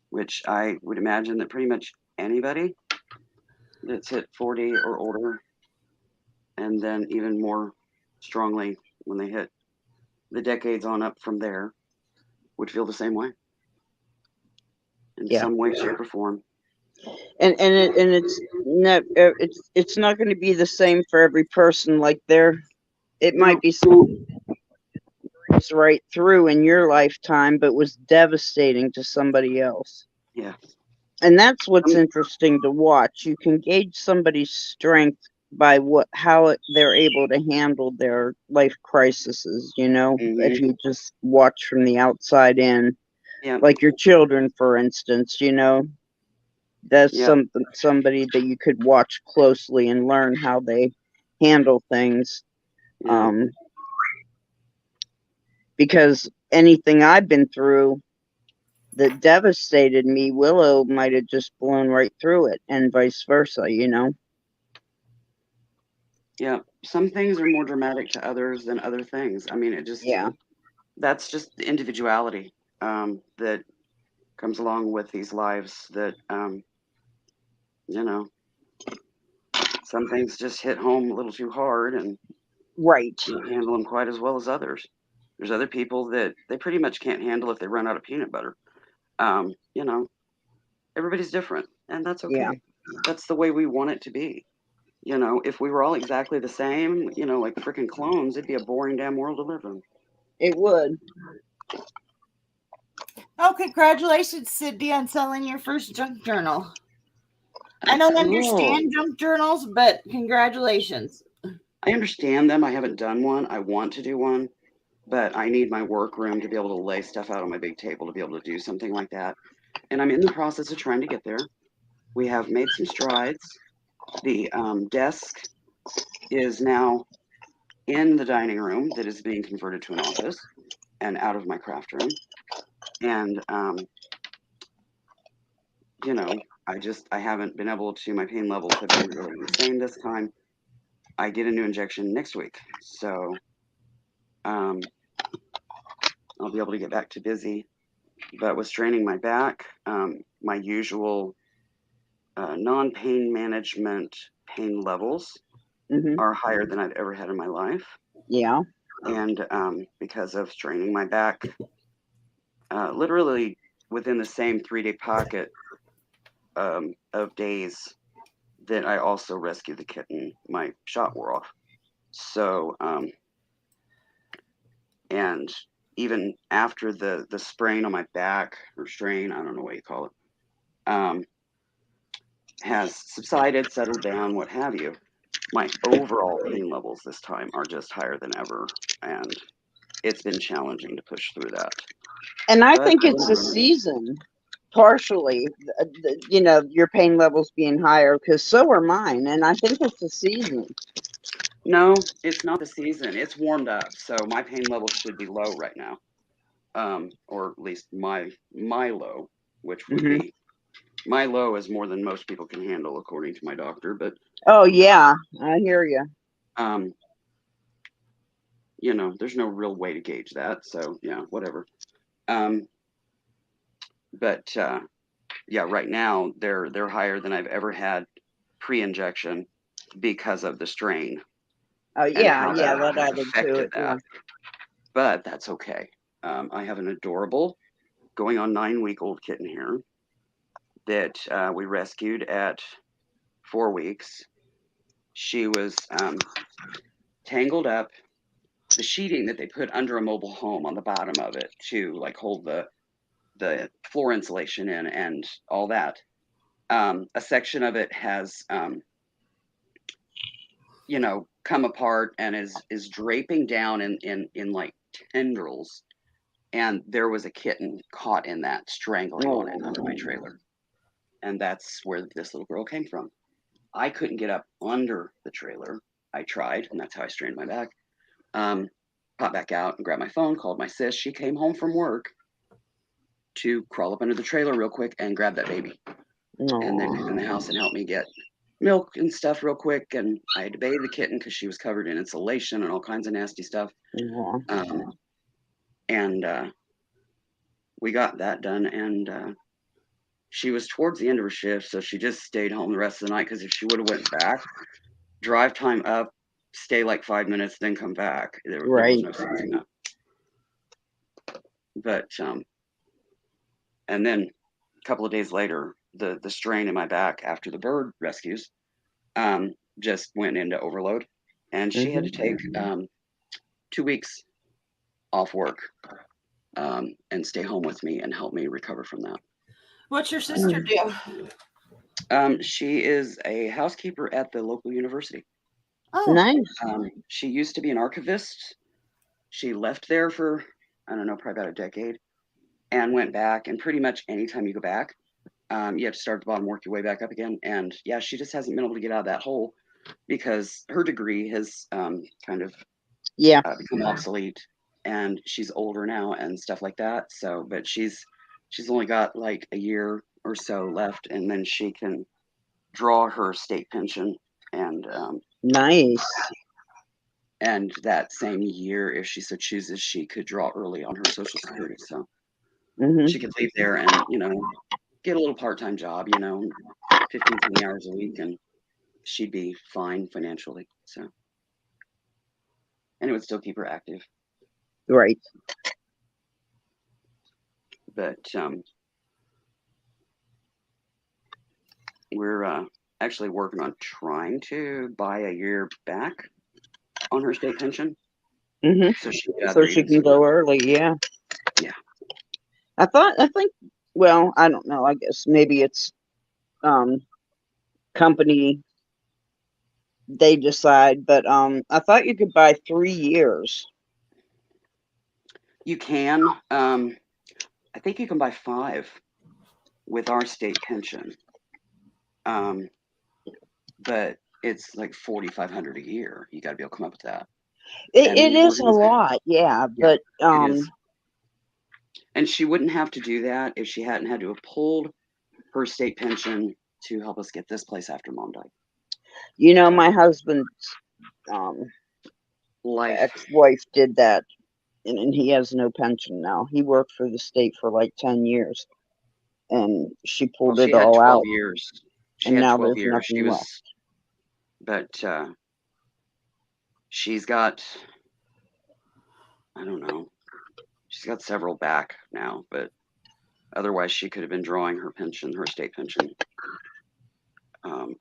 Which I would imagine that pretty much anybody that's hit 40 or older, and then even more strongly when they hit the decades on up from there, would feel the same way in some way, shape, or form. And it's not going to be the same for every person. Like it might be something right through in your lifetime, but was devastating to somebody else. Yeah. And that's what's interesting to watch. You can gauge somebody's strength by how they're able to handle their life crises, if you just watch from the outside in. Yeah. Like your children, for instance, that's somebody that you could watch closely and learn how they handle things. Yeah. Because anything I've been through that devastated me, Willow might have just blown right through it, and vice versa, Yeah. Some things are more dramatic to others than other things. I mean, that's just the individuality that comes along with these lives that, some things just hit home a little too hard and can't handle them quite as well as others. There's other people that they pretty much can't handle if they run out of peanut butter. Everybody's different, and that's okay. Yeah. That's the way we want it to be. If we were all exactly the same, like freaking clones, it'd be a boring damn world to live in. It would. Oh, congratulations, Sydney, on selling your first junk journal. I don't understand junk journals, but congratulations. I understand them. I haven't done one. I want to do one, but I need my workroom to be able to lay stuff out on my big table to be able to do something like that. And I'm in the process of trying to get there. We have made some strides. The desk is now in the dining room that is being converted to an office and out of my craft room. And, I haven't been able to, my pain levels have been really insane this time. I get a new injection next week. So I'll be able to get back to busy. But with straining my back, my usual non-pain management pain levels are higher than I've ever had in my life. Yeah. And because of straining my back, literally within the same 3-day pocket of days that I also rescued the kitten, my shot wore off. So, and even after the sprain on my back, or strain, I don't know what you call it, has subsided, settled down, what have you, my overall pain levels this time are just higher than ever. And it's been challenging to push through that. And I think it's a season, partially, your pain levels being higher, because so are mine. And I think it's a season. No, it's not the season. It's warmed up. So my pain levels should be low right now. Or at least my low, which would be, my low is more than most people can handle, according to my doctor. But oh yeah, I hear you. There's no real way to gauge that. So yeah, whatever. But yeah, right now they're higher than I've ever had pre-injection because of the strain. Oh yeah, that added to it. Yeah. But that's okay. I have an adorable, going on 9-week-old kitten here that we rescued at 4 weeks. She was tangled up. The sheeting that they put under a mobile home on the bottom of it to like hold the floor insulation in and all that. A section of it has, come apart and is draping down in like tendrils. And there was a kitten caught in that, strangling on it under my trailer. And that's where this little girl came from. I couldn't get up under the trailer. I tried, and that's how I strained my back. Popped back out and grabbed my phone, called my sis. She came home from work to crawl up under the trailer real quick and grab that baby. And then come in the house and help me get milk and stuff real quick. And I had to bathe the kitten because she was covered in insulation and all kinds of nasty stuff. we got that done, and she was towards the end of her shift, so she just stayed home the rest of the night, because if she would have went back, drive time up, stay like 5 minutes, then come back. There was Right. no sense in that. But and then a couple of days later, the strain in my back after the bird rescues just went into overload, and she had to take 2 weeks off work and stay home with me and help me recover from that. What's your sister do? She is a housekeeper at the local university. Oh, Nice. She used to be an archivist. She left there for, I don't know, probably about a decade, and went back. And pretty much anytime you go back, you have to start at the bottom, work your way back up again. And yeah, she just hasn't been able to get out of that hole because her degree has kind of become obsolete, and she's older now and stuff like that. So, but she's only got like a year or so left, and then she can draw her state pension, and Nice. and that same year, if she so chooses, she could draw early on her Social Security. So she could leave there and, get a little part-time job, 15, 20 hours a week, and she'd be fine financially. So, and it would still keep her active. Right. But we're actually working on trying to buy a year back on her state pension. So she can go early. Yeah. Yeah. I think, well, I don't know. I guess maybe it's company, they decide, but I thought you could buy 3 years. You can. I think you can buy 5 with our state pension. But it's like $4,500 a year. You got to be able to come up with that. It is a lot, yeah, but it is. And she wouldn't have to do that if she hadn't had to have pulled her state pension to help us get this place after Mom died. My husband's ex-wife did that, and he has no pension now. He worked for the state for like 10 years, and she pulled it all out. Years. And now there's nothing left. But she's got, I don't know, she's got several back now, but otherwise she could have been drawing her pension, her state pension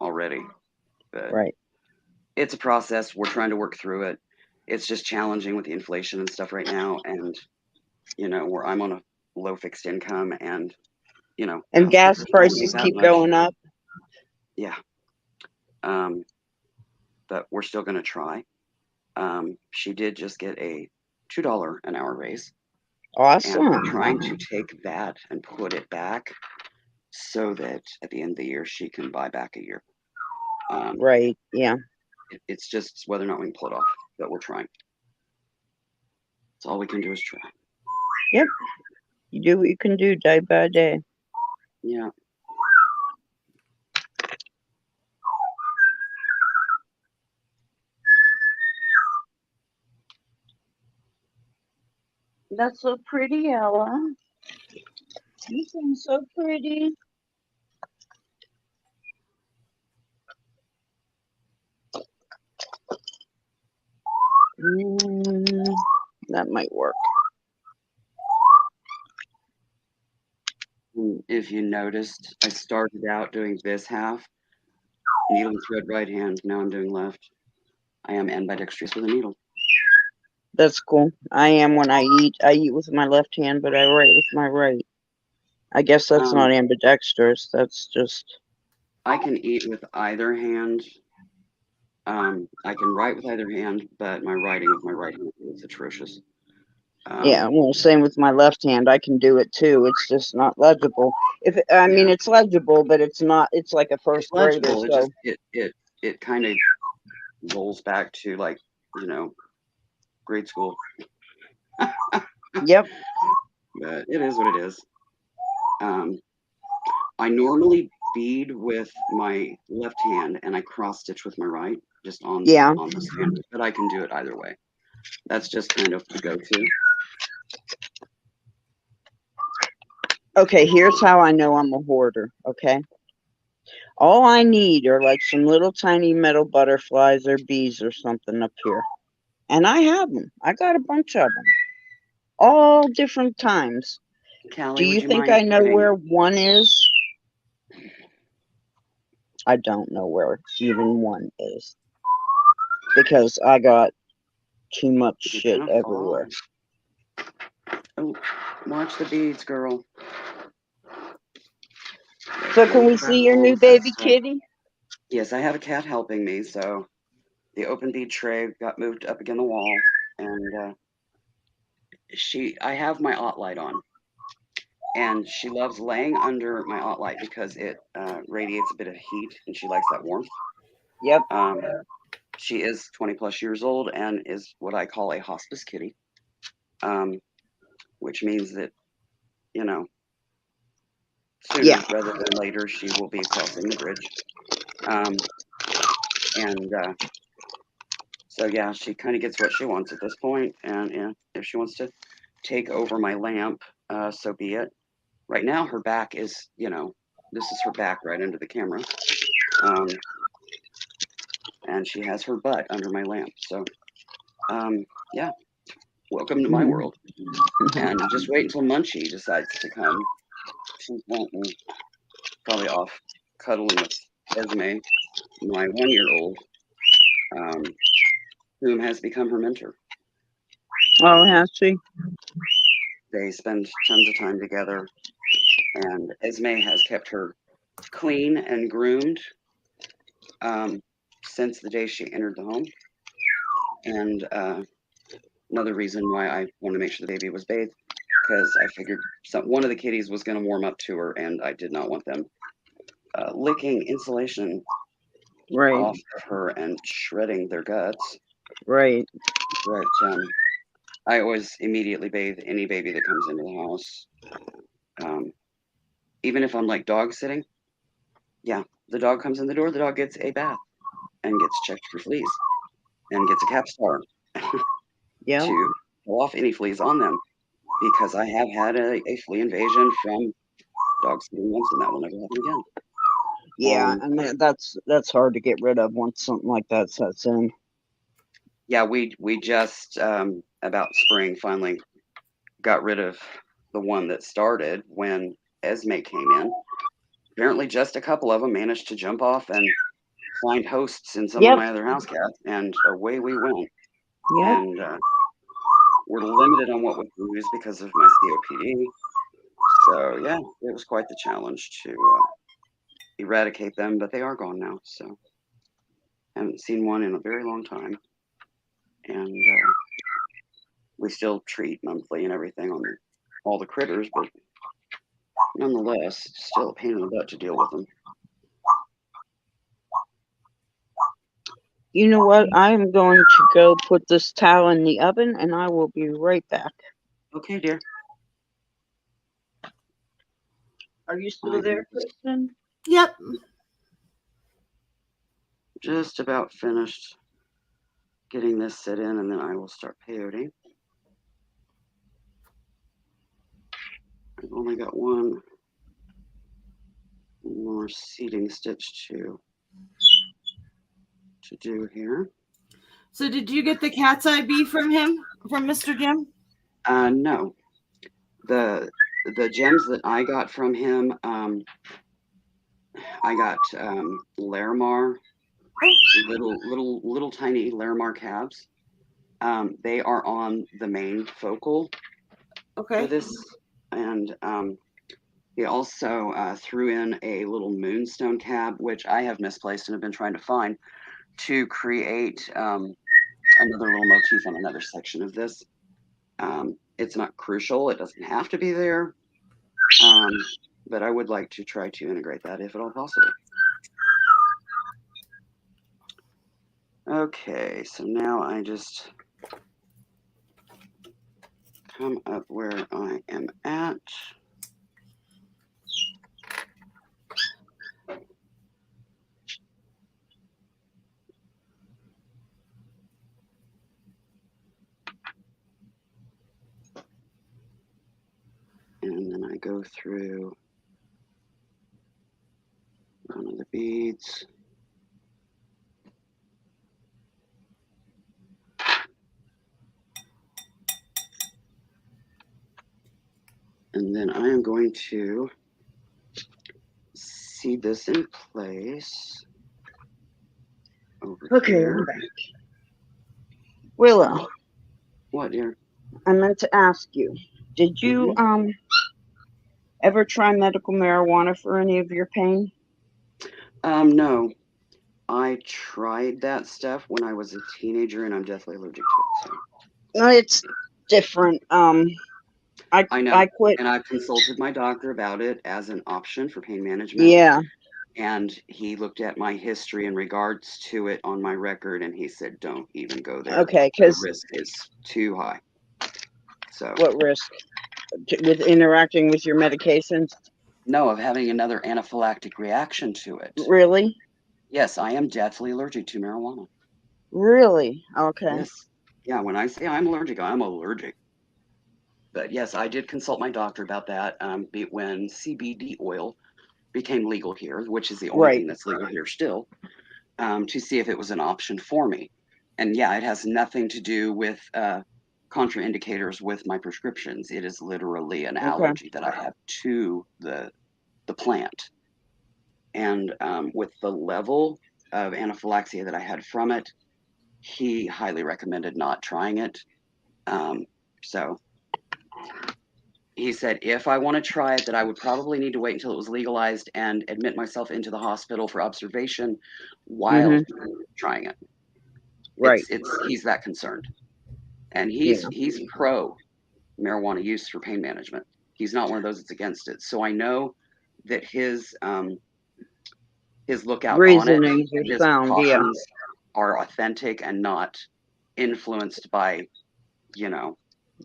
already. But right. It's a process. We're trying to work through it. It's just challenging with the inflation and stuff right now. And, where I'm on a low fixed income, and, and gas prices keep going up. Yeah. But we're still going to try. She did just get a $2 an hour raise. Awesome. And we're trying to take that and put it back so that at the end of the year, she can buy back a year. Right. Yeah. It's just whether or not we can pull it off, but we're trying. That's all we can do is try. Yep. You do what you can do day by day. Yeah. That's so pretty, Ella. You seem so pretty. That might work. If you noticed, I started out doing this half, needle and thread right hand. Now I'm doing left. I am ambidextrous with a needle. That's cool. I am when I eat. I eat with my left hand, but I write with my right. I guess that's not ambidextrous. That's just... I can eat with either hand. I can write with either hand, but my writing with my right hand is atrocious. Yeah, well, same with my left hand. I can do it too. It's just not legible. I mean, it's legible, but it's not. It's like a first grader. So it kind of rolls back to, like, grade school. Yep. But it is what it is. I normally bead with my left hand and I cross stitch with my right, just on the stand. But I can do it either way. That's just kind of the go-to. Okay, here's how I know I'm a hoarder, okay? All I need are like some little tiny metal butterflies or bees or something up here. And I have them. I got a bunch of them. All different times. Do Callie, you would you think mind I know getting? where one is? I don't know where even one is. Because I got too much You're shit gonna fall. everywhere. Oh, watch the beads, girl. So There's can one we crap see your full new of that baby stuff. kitty? Yes, I have a cat helping me, so the open bead tray got moved up against the wall, and I have my ot light on, and she loves laying under my ot light because it radiates a bit of heat, and she likes that warmth. Yep. She is 20 plus years old and is what I call a hospice kitty, which means that, you know, sooner Yeah. rather than later, she will be crossing the bridge. And so, yeah, she kind of gets what she wants at this point. And yeah, if she wants to take over my lamp, so be it. Right now, her back is, this is her back right under the camera. And she has her butt under my lamp. So, yeah, welcome to my world. And just wait until Munchie decides to come. She's wanting probably off cuddling with Esme, my 1-year-old, whom has become her mentor. Oh, has she? They spend tons of time together, and Esme has kept her clean and groomed since the day she entered the home. And another reason why I wanted to make sure the baby was bathed, because I figured one of the kitties was going to warm up to her, and I did not want them licking insulation off of her and shredding their guts. Right. But I always immediately bathe any baby that comes into the house. Even if I'm like dog sitting, yeah, the dog comes in the door, the dog gets a bath and gets checked for fleas and gets a cap star Yeah. to pull off any fleas on them, because I have had a flea invasion from dog sitting once, and that will never happen again. Yeah, and that's hard to get rid of once something like that sets in. Yeah, we just about spring finally got rid of the one that started when Esme came in. Apparently, just a couple of them managed to jump off and find hosts in some of my other house cats, and away we went. Yep. And we're limited on what we can use because of my COPD. So yeah, it was quite the challenge to eradicate them, but they are gone now. So haven't seen one in a very long time, and we still treat monthly and everything on all the critters, but nonetheless, still a pain in the butt to deal with them. You know what? I am going to go put this towel in the oven, and I will be right back. Okay, dear. Are you still there, KRISTIN? Yep. Just about finished getting this set in, and then I will start peyoting. I've only got one more seating stitch to do here. So did you get the cat's eye bee from him, from Mr. Jim? No. The gems that I got from him, I got Larimar, little tiny Larimar calves. They are on the main focal for this, and he also threw in a little moonstone cab, which I have misplaced and have been trying to find to create another little motif on another section of this. It's not crucial; it doesn't have to be there, but I would like to try to integrate that if at all possible. Okay, so now I just come up where I am at. And then I go through one of the beads. And then I am going to seed this in place. Over Okay, here. I'm back. Willow, What, dear? I meant to ask you, did you ever try medical marijuana for any of your pain? No. I tried that stuff when I was a teenager, and I'm deathly allergic to it. So. No, it's different. I know, quit. and I consulted my doctor about it as an option for pain management. Yeah. And he looked at my history in regards to it on my record, and he said, "Don't even go there. Okay, The because risk is too high." So. what risk with interacting with your medications? No, of having another anaphylactic reaction to it. Really? Yes, I am deathly allergic to marijuana. Really? Okay. Yes. Yeah, when I say I'm allergic, I'm allergic. But yes, I did consult my doctor about that when CBD oil became legal here, which is the only thing that's legal here still, to see if it was an option for me. And yeah, it has nothing to do with contraindicators with my prescriptions. It is literally an allergy that I have to the plant. And with the level of anaphylaxis that I had from it, he highly recommended not trying it. So he said if I want to try it, that I would probably need to wait until it was legalized and admit myself into the hospital for observation while trying it. Right. He's that concerned, and he's pro marijuana use for pain management. He's not one of those that's against it. So I know that his lookout reasonings on it, are his sound. Yeah. precautions are authentic and not influenced by,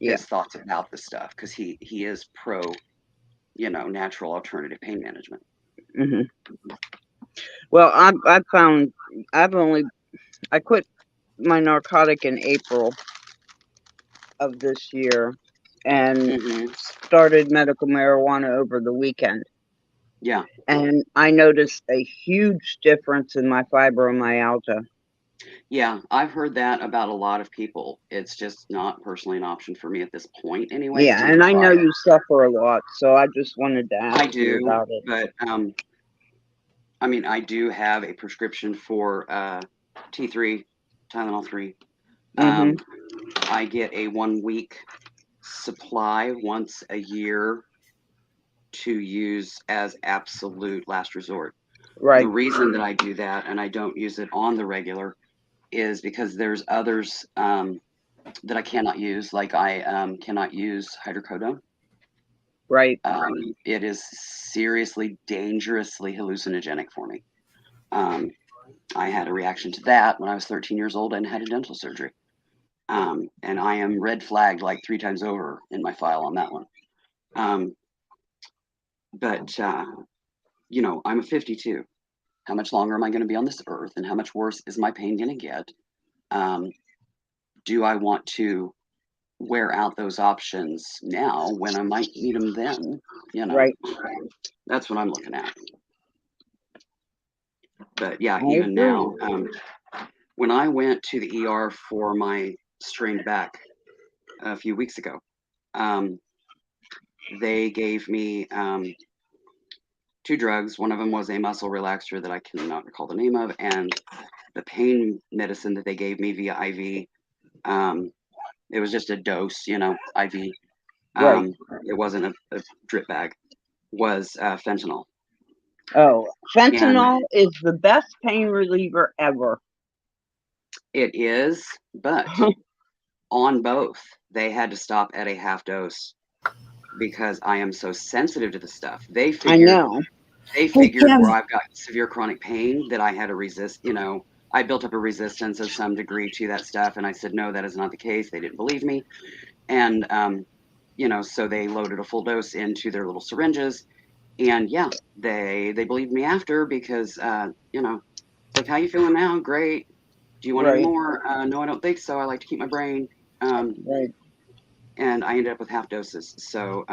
his thoughts about the stuff, because he is pro, natural alternative pain management. Well, I found I quit my narcotic in April of this year and started medical marijuana over the weekend. Yeah. And I noticed a huge difference in my fibromyalgia. Yeah, I've heard that about a lot of people. It's just not personally an option for me at this point anyway. Yeah, and I know you suffer a lot, so I just wanted to ask you about it. But I mean, I do have a prescription for T3, Tylenol 3. I get a 1 week supply once a year to use as absolute last resort. Right. The reason that I do that and I don't use it on the regular is because there's others that I cannot use, like I cannot use hydrocodone. Right. It is seriously, dangerously hallucinogenic for me. I had a reaction to that when I was 13 years old and had a dental surgery. And I am red flagged like 3 times over in my file on that one. But I'm a 52. How much longer am I going to be on this earth, and how much worse is my pain going to get? Do I want to wear out those options now when I might need them then? Right. That's what I'm looking at. But yeah, even now, when I went to the ER for my strained back a few weeks ago, they gave me 2 drugs. One of them was a muscle relaxer that I cannot recall the name of, and the pain medicine that they gave me via IV. It was just a dose, IV. It wasn't a drip bag. Was fentanyl. Oh, fentanyl is the best pain reliever ever. It is, but on both, they had to stop at a half dose because I am so sensitive to the stuff. They figured where I've got severe chronic pain that I had to resist, I built up a resistance of some degree to that stuff. And I said, no, that is not the case. They didn't believe me. And, so they loaded a full dose into their little syringes. And yeah, they believed me after because, like, how you feeling now? Great. Do you want any more? No, I don't think so. I like to keep my brain. And I ended up with half doses. So,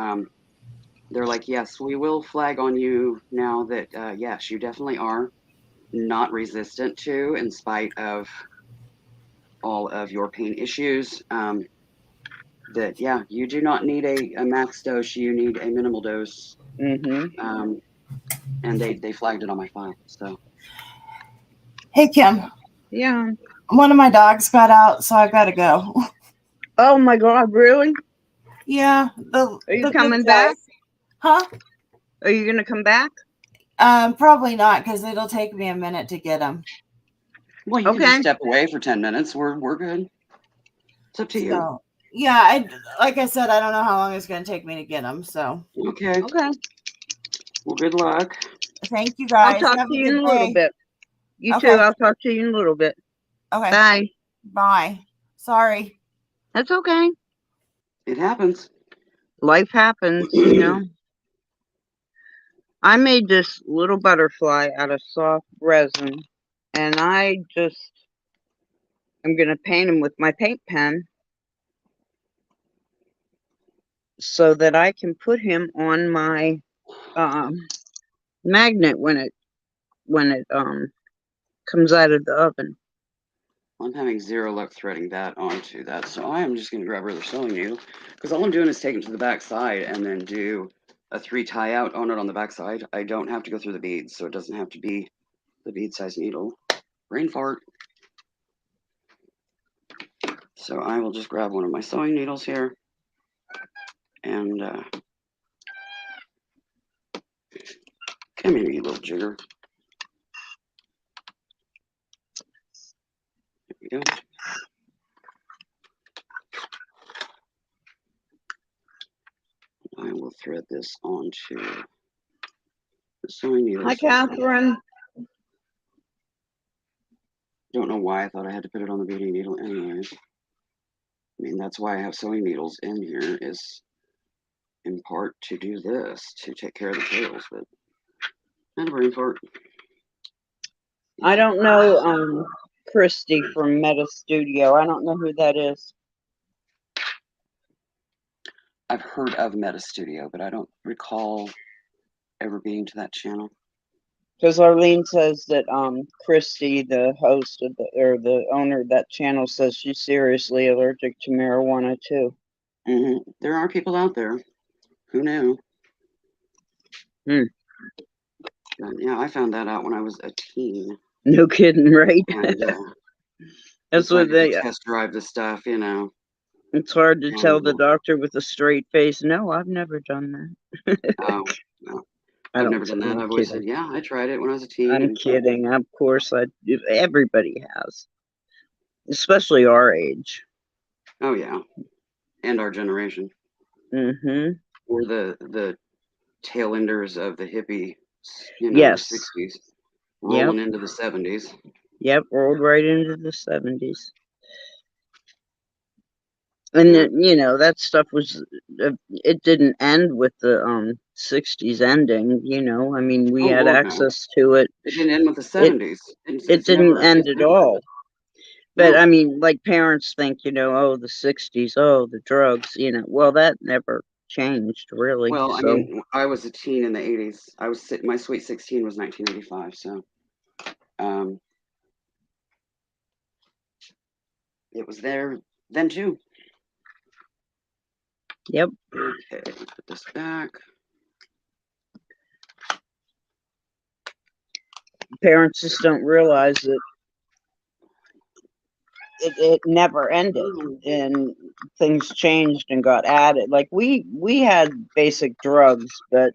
they're like, yes, we will flag on you now that, yes, you definitely are not resistant to, in spite of all of your pain issues. That, yeah, you do not need a max dose, you need a minimal dose. Mm-hmm. And they flagged it on my file. So, Hey, Kim. Yeah. One of my dogs got out, so I gotta go. Oh my God, really? Yeah. Are you The coming good guys. back? Huh? Are you gonna come back? Probably not, because it'll take me a minute to get them. well, you can just Okay. step away for 10 minutes. We're good. It's up to you. So, yeah, like I said, I don't know how long it's going to take me to get them. So, Okay. Okay. Well, good luck. thank you I'll guys. talk Have to a you in good a little day. bit. You too. Okay. I'll talk to you in a little bit. Okay. Bye. Bye. Sorry. That's okay. It happens. Life happens, you know. I made this little butterfly out of soft resin, and I'm gonna paint him with my paint pen so that I can put him on my magnet when it comes out of the oven. I'm having zero luck threading that onto that, so I am just going to grab another sewing needle, because all I'm doing is take it to the back side and then do a 3 tie out on it on the back side. I don't have to go through the beads, so it doesn't have to be the bead size needle. Brain fart. So I will just grab one of my sewing needles here and come here, you little jigger. There we go. I will thread this onto the sewing needle. Hi, Catherine. Don't know why I thought I had to put it on the beading needle anyways. I mean, that's why I have sewing needles in here, is in part to do this, to take care of the tails, but not a brain fart. I don't know Christy from Meta Studio. I don't know who that is. I've heard of Meta Studio, but I don't recall ever being to that channel. Because Arlene says that Christy, the host of the owner of that channel, says she's seriously allergic to marijuana too. There are people out there. Who knew? Hmm. But, yeah, I found that out when I was a teen. No kidding, right? And That's what they test drive the stuff, you know. It's hard to And, tell the doctor with a straight face, no, I've never done that. Oh, no. I I've don't. never done that. I'm I've always kidding. said, yeah, I tried it when I was a teen. I'm and kidding. Of course, everybody has, especially our age. Oh yeah, and our generation. Mm-hmm. We're the tail enders of the hippie, Yes. 60s, rolling into the 70s. Yep, rolled right into the 70s. And that stuff was, it didn't end with the 60s ending, I mean, we had Lord, access to it. It didn't end with the 70s. It didn't end at all. But No. I mean, like parents think, oh, the 60s, oh, the drugs, well, that never changed really. Well, I mean, I was a teen in the 80s. My sweet 16 was 1985, so it was there then too. Yep. Okay, put this back. Parents just don't realize that it never ended, and things changed and got added. Like we had basic drugs, but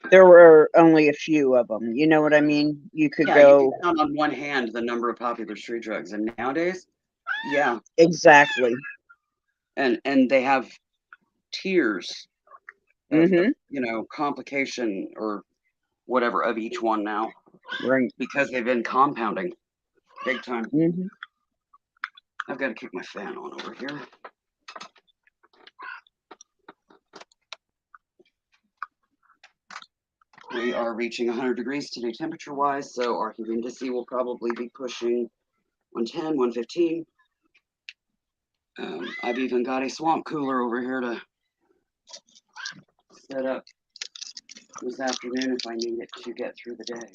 there were only a few of them. You know what I mean? You could go. You can count on one hand the number of popular street drugs, and nowadays, yeah, exactly. And they have tiers of, complication or whatever of each one now, right? Because they've been compounding big time. I've got to keep my fan on over here. We are reaching 100 degrees today temperature-wise, so our humidity will probably be pushing 110, 115. I've even got a swamp cooler over here to set up this afternoon if I need it to get through the day.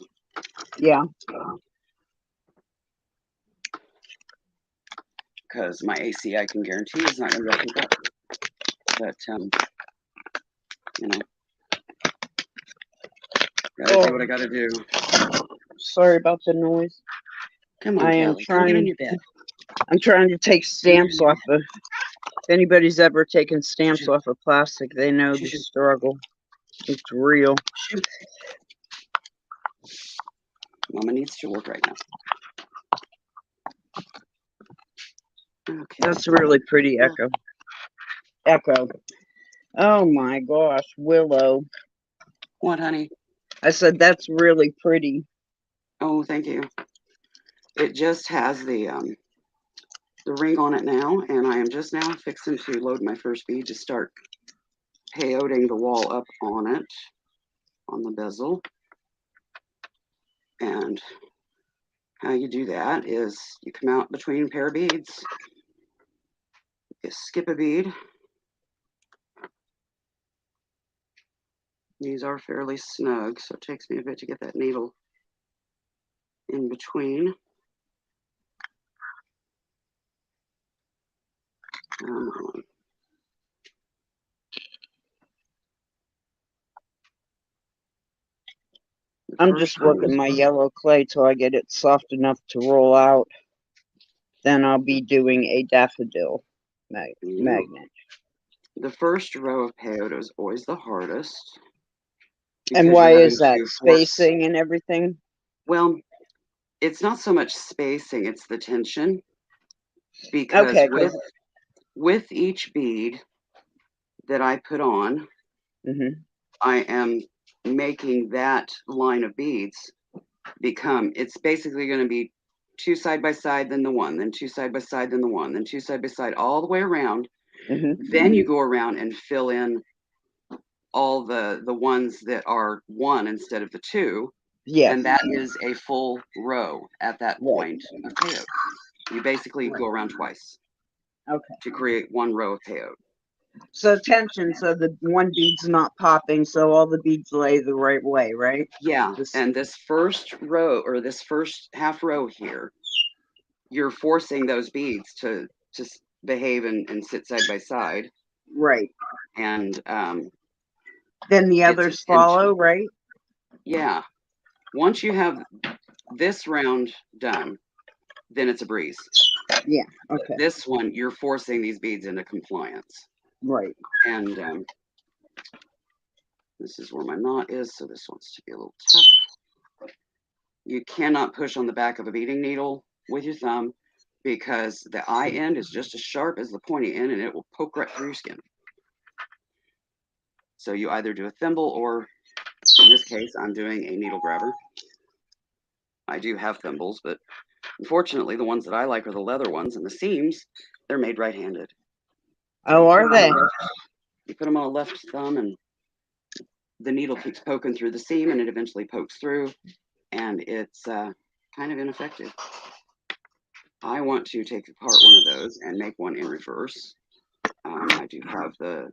Yeah. Because my AC, I can guarantee, is not going to be able to keep up. But, you know, gotta do what I gotta do. Sorry about the noise. Come on, Kelly. Come get in your bed. I'm trying to take stamps off of. If anybody's ever taken stamps off of plastic, they know the struggle. It's real. Mama needs to work right now. Okay. That's really pretty, Echo. Echo. Oh my gosh, Willow. What, honey? I said that's really pretty. Oh, thank you. It just has the ring on it now, and I am just now fixing to load my first bead to start peyoting the wall up on it, on the bezel. And how you do that is you come out between a pair of beads, you skip a bead. These are fairly snug, so it takes me a bit to get that needle in between. I'm just working my yellow clay till I get it soft enough to roll out. Then I'll be doing a daffodil magnet. The first row of peyote is always the hardest. And why is that? Spacing and everything? Well, it's not so much spacing, it's the tension. Because with each bead that I put on, I am making that line of beads become, it's basically going to be two side by side, then the one, then two side by side, then the one, then two side by side, all the way around. Then you go around and fill in all the ones that are one instead of the two. Yeah. And that is a full row at that point of peyote. You basically go around twice. Okay. To create one row of peyote. So tension, so the one bead's not popping, so all the beads lay the right way, right? Yeah. And this first row, or this first half row here, you're forcing those beads to behave and sit side by side. Right. And then the others follow, right? Yeah. Once you have this round done, then it's a breeze. Yeah. Okay. This one, you're forcing these beads into compliance. Right. And this is where my knot is, so this wants to be a little tough. You cannot push on the back of a beading needle with your thumb because the eye end is just as sharp as the pointy end and it will poke right through your skin. So you either do a thimble or, in this case, I'm doing a needle grabber. I do have thimbles, but unfortunately the ones that I like are the leather ones, and the seams, they're made right-handed. Oh, are they? You put them on a left thumb and the needle keeps poking through the seam and it eventually pokes through and it's kind of ineffective. I want to take apart one of those and make one in reverse. I do have the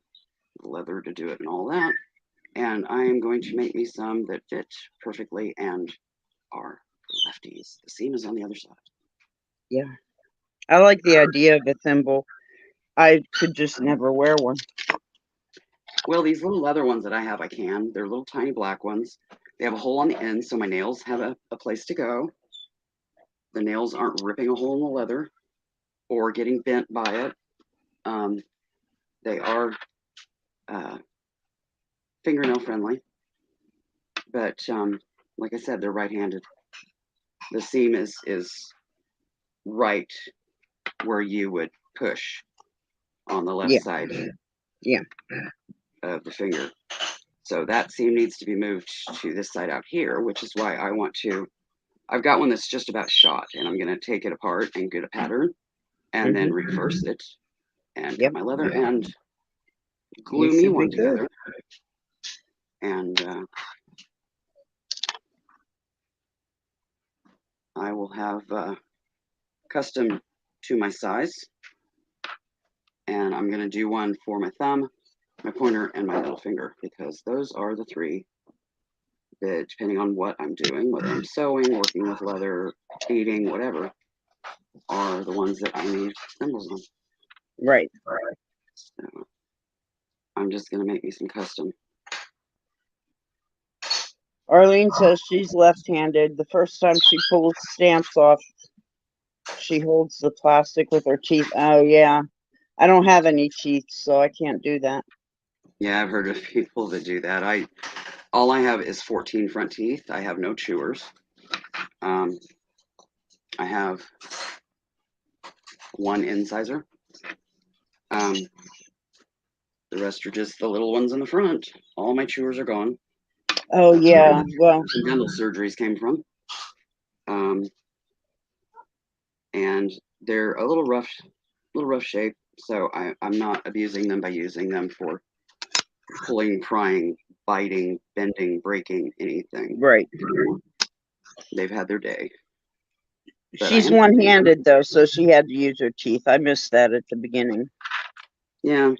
leather to do it and all that. And I am going to make me some that fit perfectly and are lefties. The seam is on the other side. Yeah. I like the idea of a thimble. I could just never wear one. Well, these little leather ones that I have, I can. They're little tiny black ones. They have a hole on the end, so my nails have a place to go. The nails aren't ripping a hole in the leather or getting bent by it. They are fingernail friendly, but like I said, they're right-handed. The seam is right where you would push on the left side of the finger. So that seam needs to be moved to this side out here, which is why I want to, I've got one that's just about shot, and I'm going to take it apart and get a pattern and then reverse it and get my leather and glue me one together. And I will have custom to my size. And I'm going to do one for my thumb my pointer and my little finger, because those are the three that, depending on what I'm doing, whether I'm sewing, working with leather, eating, whatever, are the ones that I need thimbles on. Right. So I'm just going to make me some custom. Arlene says she's left-handed. The first time she pulls stamps off, she holds the plastic with her teeth. Oh, yeah. I don't have any teeth, so I can't do that. Yeah, I've heard of people that do that. All I have is 14 front teeth. I have no chewers. I have one incisor. The rest are just the little ones in the front. All my chewers are gone. Oh, That's yeah. Well, some dental surgeries came from. And they're a little rough shape, so I'm not abusing them by using them for pulling, prying, biting, bending, breaking, anything. right. They've had their day. But She's one-handed, though, so she had to use her teeth. I missed that at the beginning. Yeah.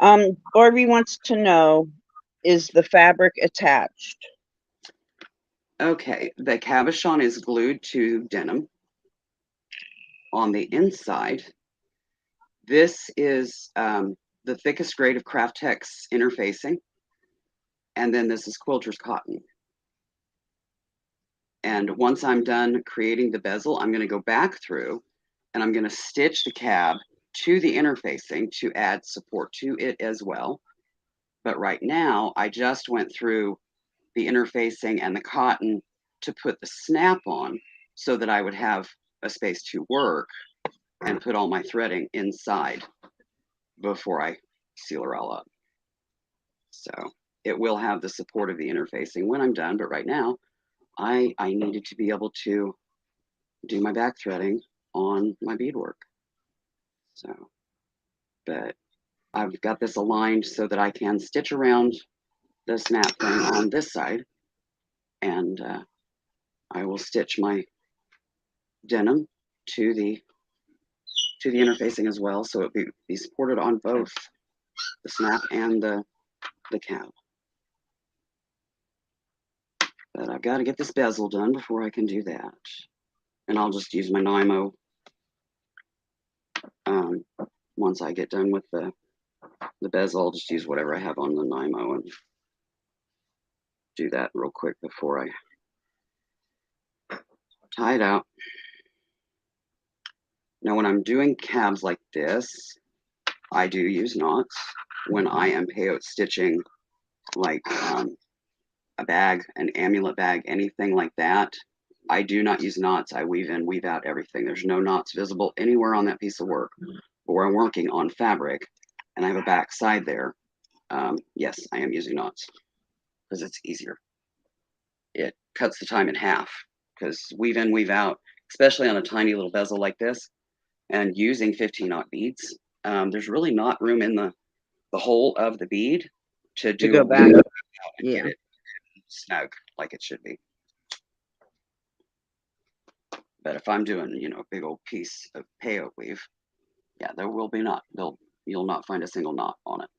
Barbie wants to know, is the fabric attached? Okay, the cabochon is glued to denim. On the inside, this is the thickest grade of Craftex interfacing, and then this is quilter's cotton. And once I'm done creating the bezel, I'm going to go back through and I'm going to stitch the cab to the interfacing to add support to it as well. But right now, I just went through the interfacing and the cotton to put the snap on so that I would have a space to work and put all my threading inside before I seal her all up. So it will have the support of the interfacing when I'm done, but right now I needed to be able to do my back threading on my beadwork. So, but I've got this aligned so that I can stitch around the snap thing on this side, and I will stitch my denim to the interfacing as well, so it be supported on both the snap and the cab. But I've got to get this bezel done before I can do that, and I'll just use my Nymo once I get done with the bezel. I'll just use whatever I have on the Nymo and do that real quick before I tie it out. Now, when I'm doing cabs like this, I do use knots. When I am peyote stitching, like a bag, an amulet bag, anything like that, I do not use knots. I weave in, weave out everything. There's no knots visible anywhere on that piece of work. But where I'm working on fabric, and I have a back side there, yes, I am using knots because it's easier. It cuts the time in half because weave in, weave out, especially on a tiny little bezel like this, and using 15-aught beads, there's really not room in the hole of the bead to go back. And Yeah. get it snug like it should be. But if I'm doing, a big old piece of peyote weave, yeah, there will be not. You'll not find a single knot on it.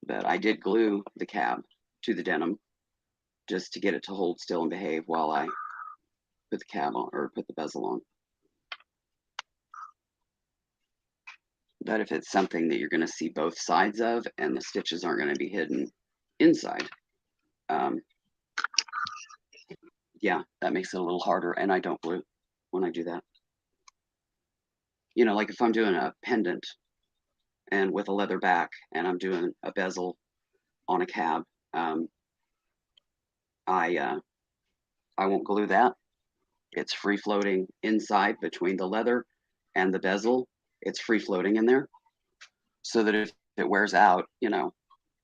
But I did glue the cab to the denim just to get it to hold still and behave while I put the cab on, or put the bezel on. But if it's something that you're going to see both sides of and the stitches aren't going to be hidden inside, yeah, that makes it a little harder, and I don't glue when I do that. Like if I'm doing a pendant and with a leather back and I'm doing a bezel on a cab, I won't glue that. It's free floating inside between the leather and the bezel. It's free floating in there, so that if it wears out,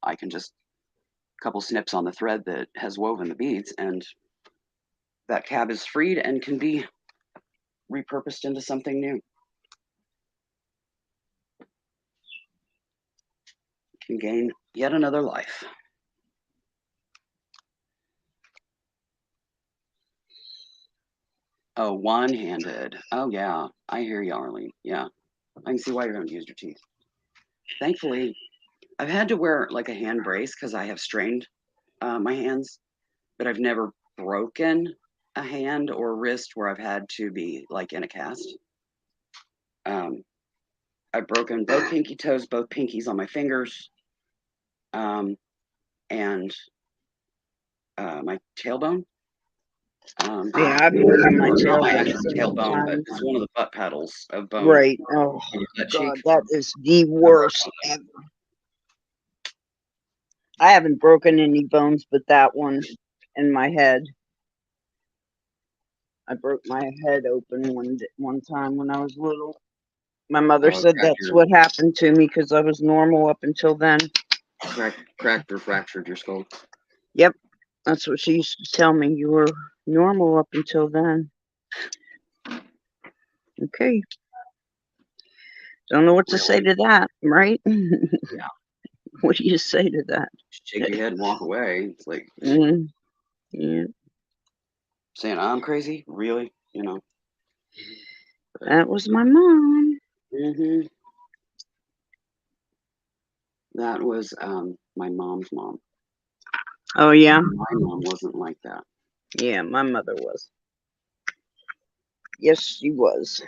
I can just couple snips on the thread that has woven the beads, and that cab is freed and can be repurposed into something new. Can gain yet another life. Oh, one-handed. Oh, yeah. I hear you, Arlene. Yeah. I can see why you're going to use your teeth. Thankfully, I've had to wear like a hand brace because I have strained my hands, but I've never broken a hand or wrist where I've had to be like in a cast. I've broken both pinky toes, both pinkies on my fingers, and my tailbone. Yeah, I've broken my Not my tailbone actual several tailbone, but times. it's one of the butt paddles of bone Right. Oh, in your butt cheek. God, that is the I broke worst one of ever. I haven't broken any bones but that one in my head. I broke my head open one time when I was little. My mother them. said that's what happened to me because I was normal up until then. Cracked or fractured your skull. Yep, that's what she used to tell me. You were normal up until then. Okay. Don't know what to say to that, right? Yeah. What do you say to that? Shake your head and walk away. It's like Yeah, saying I'm crazy. Really? You know. that was my mom. Hmm. That was my mom's mom. Oh yeah, My mom wasn't like that. yeah, my mother was. Yes, she was.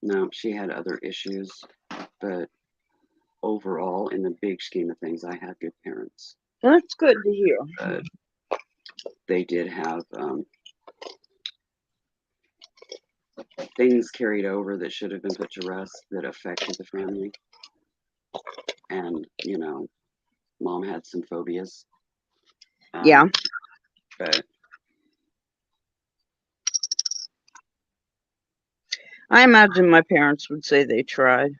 No, she had other issues, but overall, in the big scheme of things, I had good parents. Well, that's good to hear. But they did have things carried over that should have been put to rest that affected the family. And, you know, mom had some phobias. Yeah, But I imagine my parents would say they tried.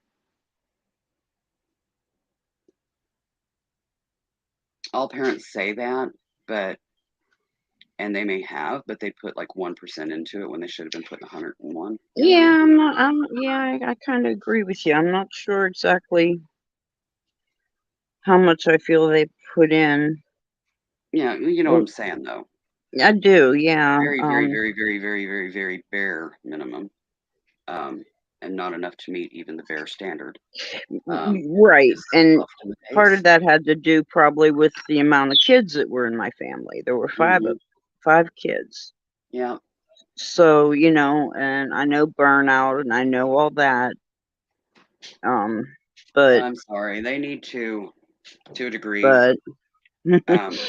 all parents say that, but and they may have, but they put like 1% into it when they should have been putting 101. Yeah, I kind of agree with you. I'm not sure exactly how much I feel they put in. Yeah, you know what I'm saying though. I do, yeah. Very, very, very, very, very, very, very bare minimum. And not enough to meet even the bare standard. Right. And part of Pace. that had to do probably with the amount of kids that were in my family. There were five kids. Yeah. So, you know, and I know burnout and I know all that. But I'm sorry. They need to a degree. but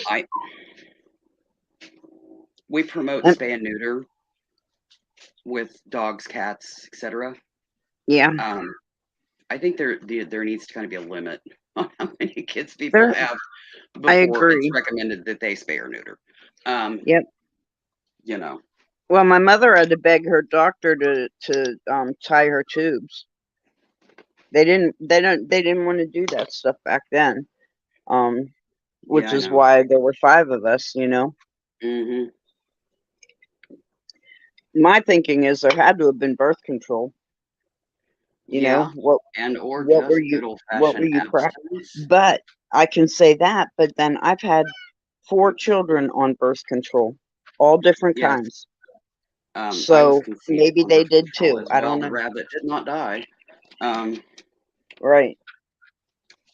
I we promote and, spay and neuter with dogs, cats, etc. yeah. I think there needs to kind of be a limit on how many kids people There have I before it's agree. recommended that they spay or neuter. Yep. You know. Well, my mother had to beg her doctor to tie her tubes. They didn't want to do that stuff back then. Yeah, Which I is know. why there were five of us, you know. Hmm. My thinking is there had to have been birth control. You Yeah, know, what and or what were just you good old what were fashioned you abstinence. but I can say that, but then I've had 4 children on birth control, all different Yes, kinds. I was So conceived maybe on they birth did control too. as I well. don't The know. rabbit did not die. Right.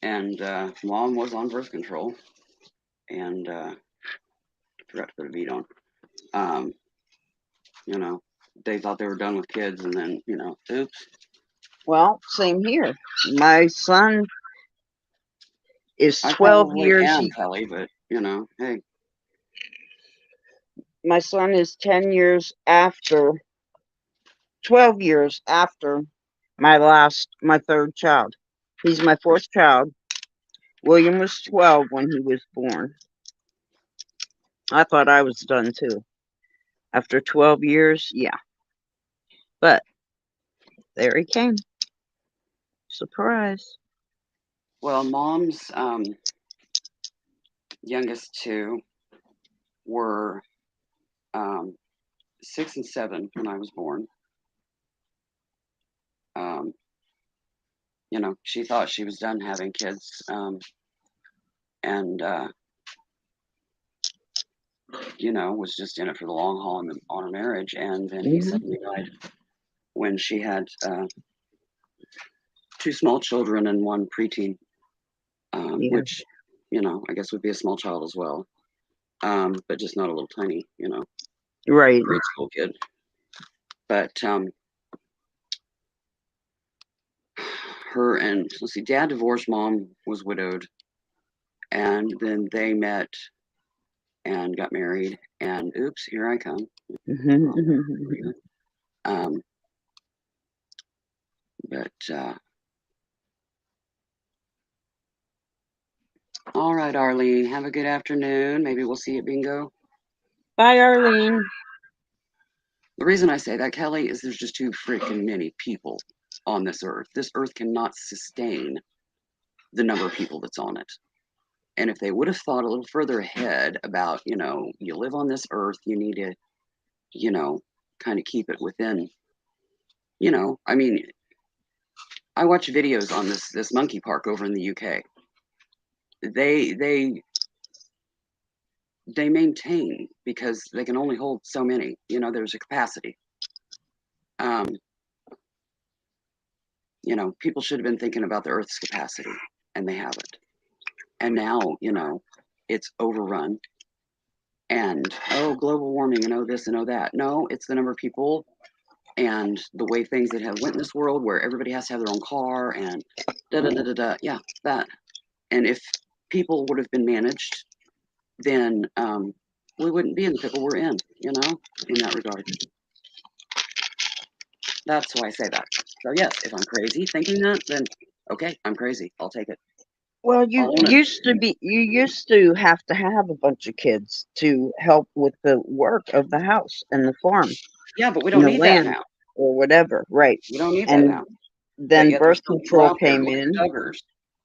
And mom was on birth control, and forgot to put a beat on. Um, you know, they thought they were done with kids, and then oops. Well, same here. My son is I 12 probably years. am, Kelly, but hey. My son is 10 years after, 12 years after my third child. He's my fourth child. William was 12 when he was born. I thought I was done too. After 12 years, yeah. But there he came. Surprise. Well, mom's youngest two were 6 and 7 when I was born. Um, she thought she was done having kids, and you know, was just in it for the long haul on her marriage, and then he Mhm. suddenly died when she had 2 small children and 1 preteen, Yeah. which, you know, I guess would be a small child as well, but just not a little tiny, you know, Right. grade school kid. But her and let's see, dad divorced, mom was widowed, and then they met and got married. And oops, here I come. Mhm. Um, but all right, Arlene, have a good afternoon. Maybe we'll see you at bingo. Bye, Arlene. The reason I say that, Kelly, is there's just too freaking many people on this earth. This earth cannot sustain the number of people that's on it. And if they would have thought a little further ahead about, you know, you live on this earth, you need to, you know, kind of keep it within, you know, I mean, I watch videos on this monkey park over in the UK. They maintain because they can only hold so many. You know, there's a capacity. Um, you know, people should have been thinking about the Earth's capacity, and they haven't. And now, you know, it's overrun. And oh, global warming, and oh this and oh that. No, it's the number of people and the way things that have went in this world, where everybody has to have their own car and da da da da da. Yeah, that. And if people would have been managed, then we wouldn't be in the pickle we're in. You know, in that regard. That's why I say that. So yes, if I'm crazy thinking that, then okay, I'm crazy. I'll take it. Well, I'll you own it. used to have a bunch of kids to help with the work of the house and the farm Yeah, but we and don't the need that land now. or whatever, right? We don't need that And now. But then yet there's birth still people control out there. came Look at the in. Duggars.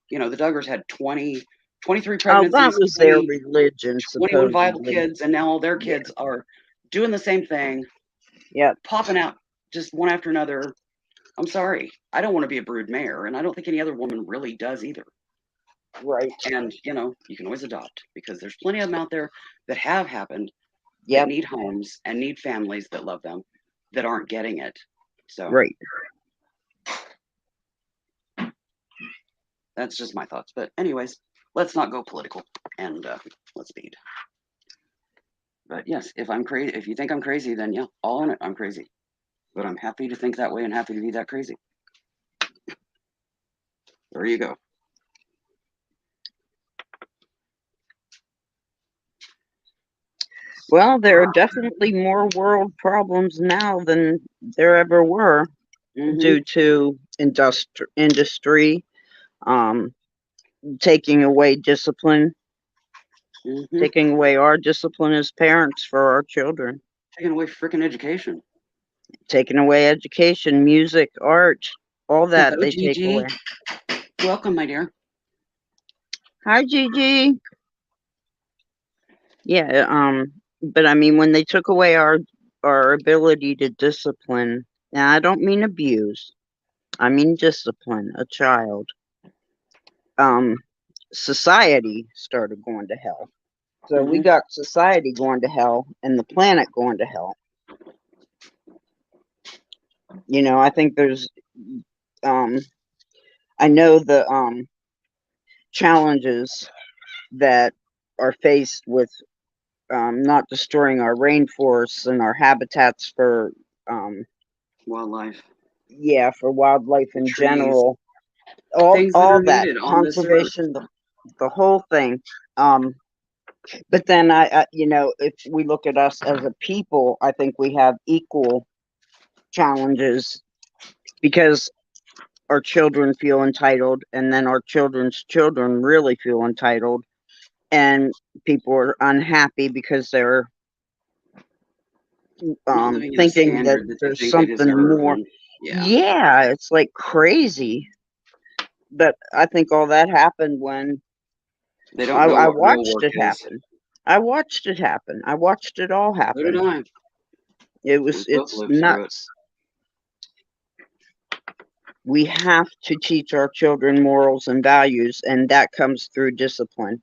You know, the Duggars had 23 Oh, that pregnancies, was their religion, 21 viable supposedly. kids, and now all their Yeah. kids are doing the same thing, Yep. popping out just one after another. I'm sorry. I don't want to be a brood mare, and I don't think any other woman really does either. Right. And, you know, you can always adopt because there's plenty of them out there that have happened that Yep. need homes and need families that love them that aren't getting it. So Right. that's just my thoughts. But anyways, let's not go political and let's speed. But yes, if I'm crazy, if you think I'm crazy, then yeah, I'll own it. I'm crazy. But I'm happy to think that way and happy to be that crazy. There you go. Well, there are definitely more world problems now than there ever were due to industry, um, taking away discipline, taking away our discipline as parents for our children, Taking away freaking education. taking away education, music, art, all that Hello, they take Gigi. away. Welcome, my dear. Hi, Gigi. Yeah, but I mean, when they took away our ability to discipline, and I don't mean abuse, I mean discipline a child. Society started going to hell. So we got society going to hell and the planet going to hell. You know, I think there's, I know the challenges that are faced with not destroying our rainforests and our habitats for Wildlife. yeah, for wildlife The in trees. general, Things that all are that needed on this earth. conservation, the whole thing. But then I, you know, if we look at us as a people, I think we have equal challenges because our children feel entitled, and then our children's children really feel entitled, and people are unhappy because they're Not living in a thinking that standard that they there's think they something deserve. more. And, yeah. Yeah, it's like crazy. But I think all that happened when They don't know I what real watched work it is. happen. I watched it happen. I watched it all So did happen. I. Both It's lived through it. nuts. We have to teach our children morals and values, and that comes through discipline.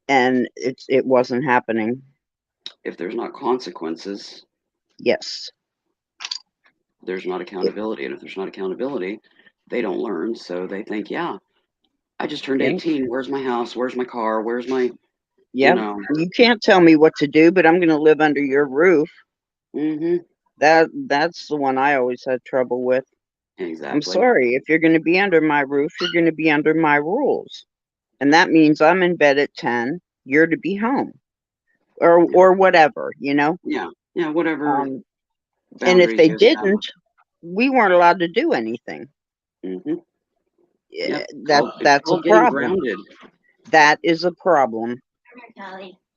and it wasn't happening. If there's not consequences, Yes. there's not accountability. And if there's not accountability, they don't learn. So they think, yeah, I just turned Yep. 18. Where's my house? Where's my car? Where's my, Yep. You can't tell me what to do, but I'm going to live under your roof. Mm-hmm. That's the one I always had trouble with. Exactly. I'm sorry. If you're going to be under my roof, you're going to be under my rules. And that means I'm in bed at 10, you're to be home. Or whatever, you know? Yeah. Yeah, whatever And if boundaries they you establish. didn't, we weren't allowed to do anything. Mm-hmm. Yeah, Yep. that's a getting problem. grounded. That is a problem.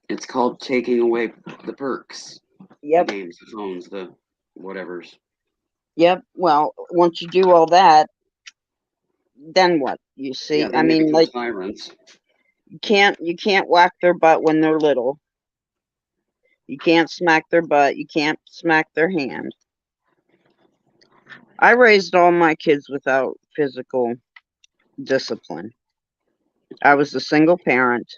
It's called taking away the perks. Yep. The games, the phones, the whatevers. Yep. Well, once you do all that, then what? You see, Yeah, I mean, like, tyrants. you can't whack their butt when they're little. You can't smack their butt. You can't smack their hand. I raised all my kids without physical discipline. I was a single parent,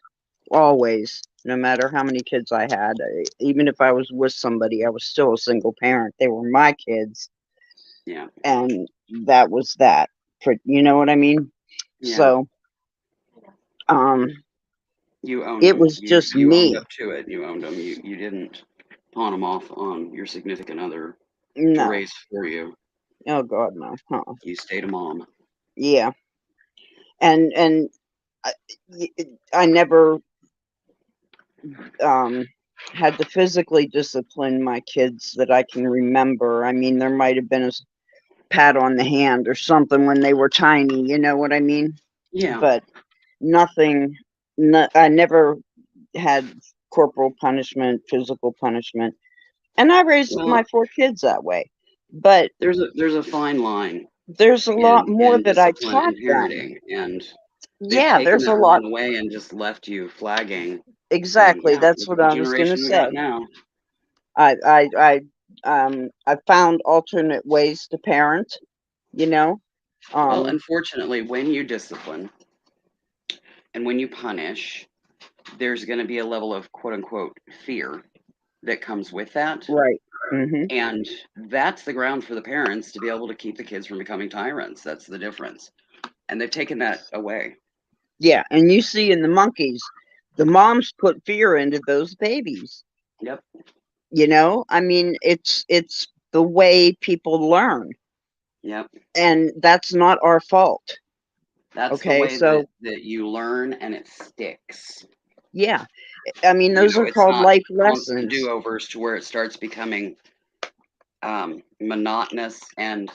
always, no matter how many kids I had. Even if I was with somebody, I was still a single parent. They were my kids. Yeah. And that was that. You know what I mean? Yeah. So, you owned it them. was just you me. owned up to it. You owned them. You didn't pawn them off on your significant other to No. raise for you. Oh God, no. You stayed a mom. Yeah. And I never had to physically discipline my kids that I can remember. I mean, there might have been a pat on the hand or something when they were tiny, you know what I mean? Yeah. But nothing, I never had corporal punishment, physical punishment. And I raised my 4 kids that way. But there's a fine line. There's a lot more that I taught them. And yeah, there's a lot away and just left you flagging. Exactly. That's what I was going to say. Now. I found alternate ways to parent, you know. Well, unfortunately, when you discipline and when you punish, there's going to be a level of quote unquote fear that comes with that. Right. Mm-hmm. And that's the ground for the parents to be able to keep the kids from becoming tyrants. That's the difference. And they've taken that away. Yeah. And you see in the monkeys, the moms put fear into those babies. Yep. You know, I mean, it's the way people learn. Yep. And that's not our fault. That's okay, the way so that you learn and it sticks. Yeah. I mean, those are called life lessons. Do-overs to where it starts becoming monotonous and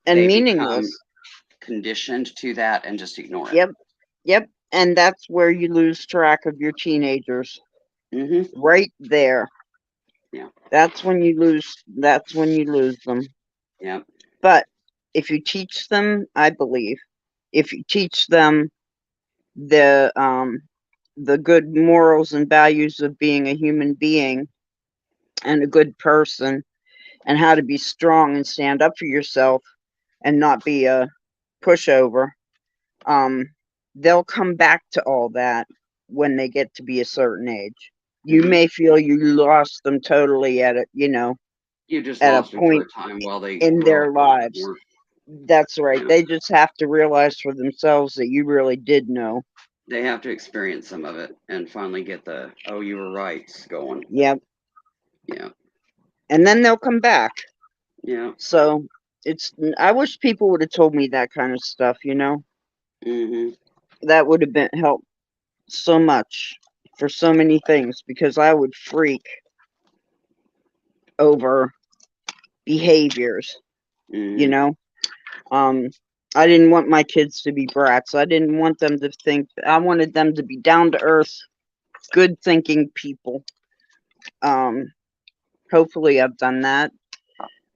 meaningless. Conditioned to that and just ignore it. Yep. Yep. And that's where you lose track of your teenagers. Mm-hmm. Right there. Yeah. That's when you lose them. Yeah. But if you teach them, I believe, if you teach them the good morals and values of being a human being and a good person and how to be strong and stand up for yourself and not be a pushover, they'll come back to all that when they get to be a certain age. You may feel you lost them totally at it, you know, you just at lost a point them for a time while they in their lives. That's right. They just have to realize for themselves that you really did know. They have to experience some of it and finally get the, oh, you were right going. Yep. Yeah. And then they'll come back. Yeah. So I wish people would have told me that kind of stuff, you know. Mm-hmm. That would have been helped so much for so many things, because I would freak over behaviors, you know. I didn't want my kids to be brats. I didn't want them to think. I wanted them to be down to earth, good thinking people. Hopefully I've done that.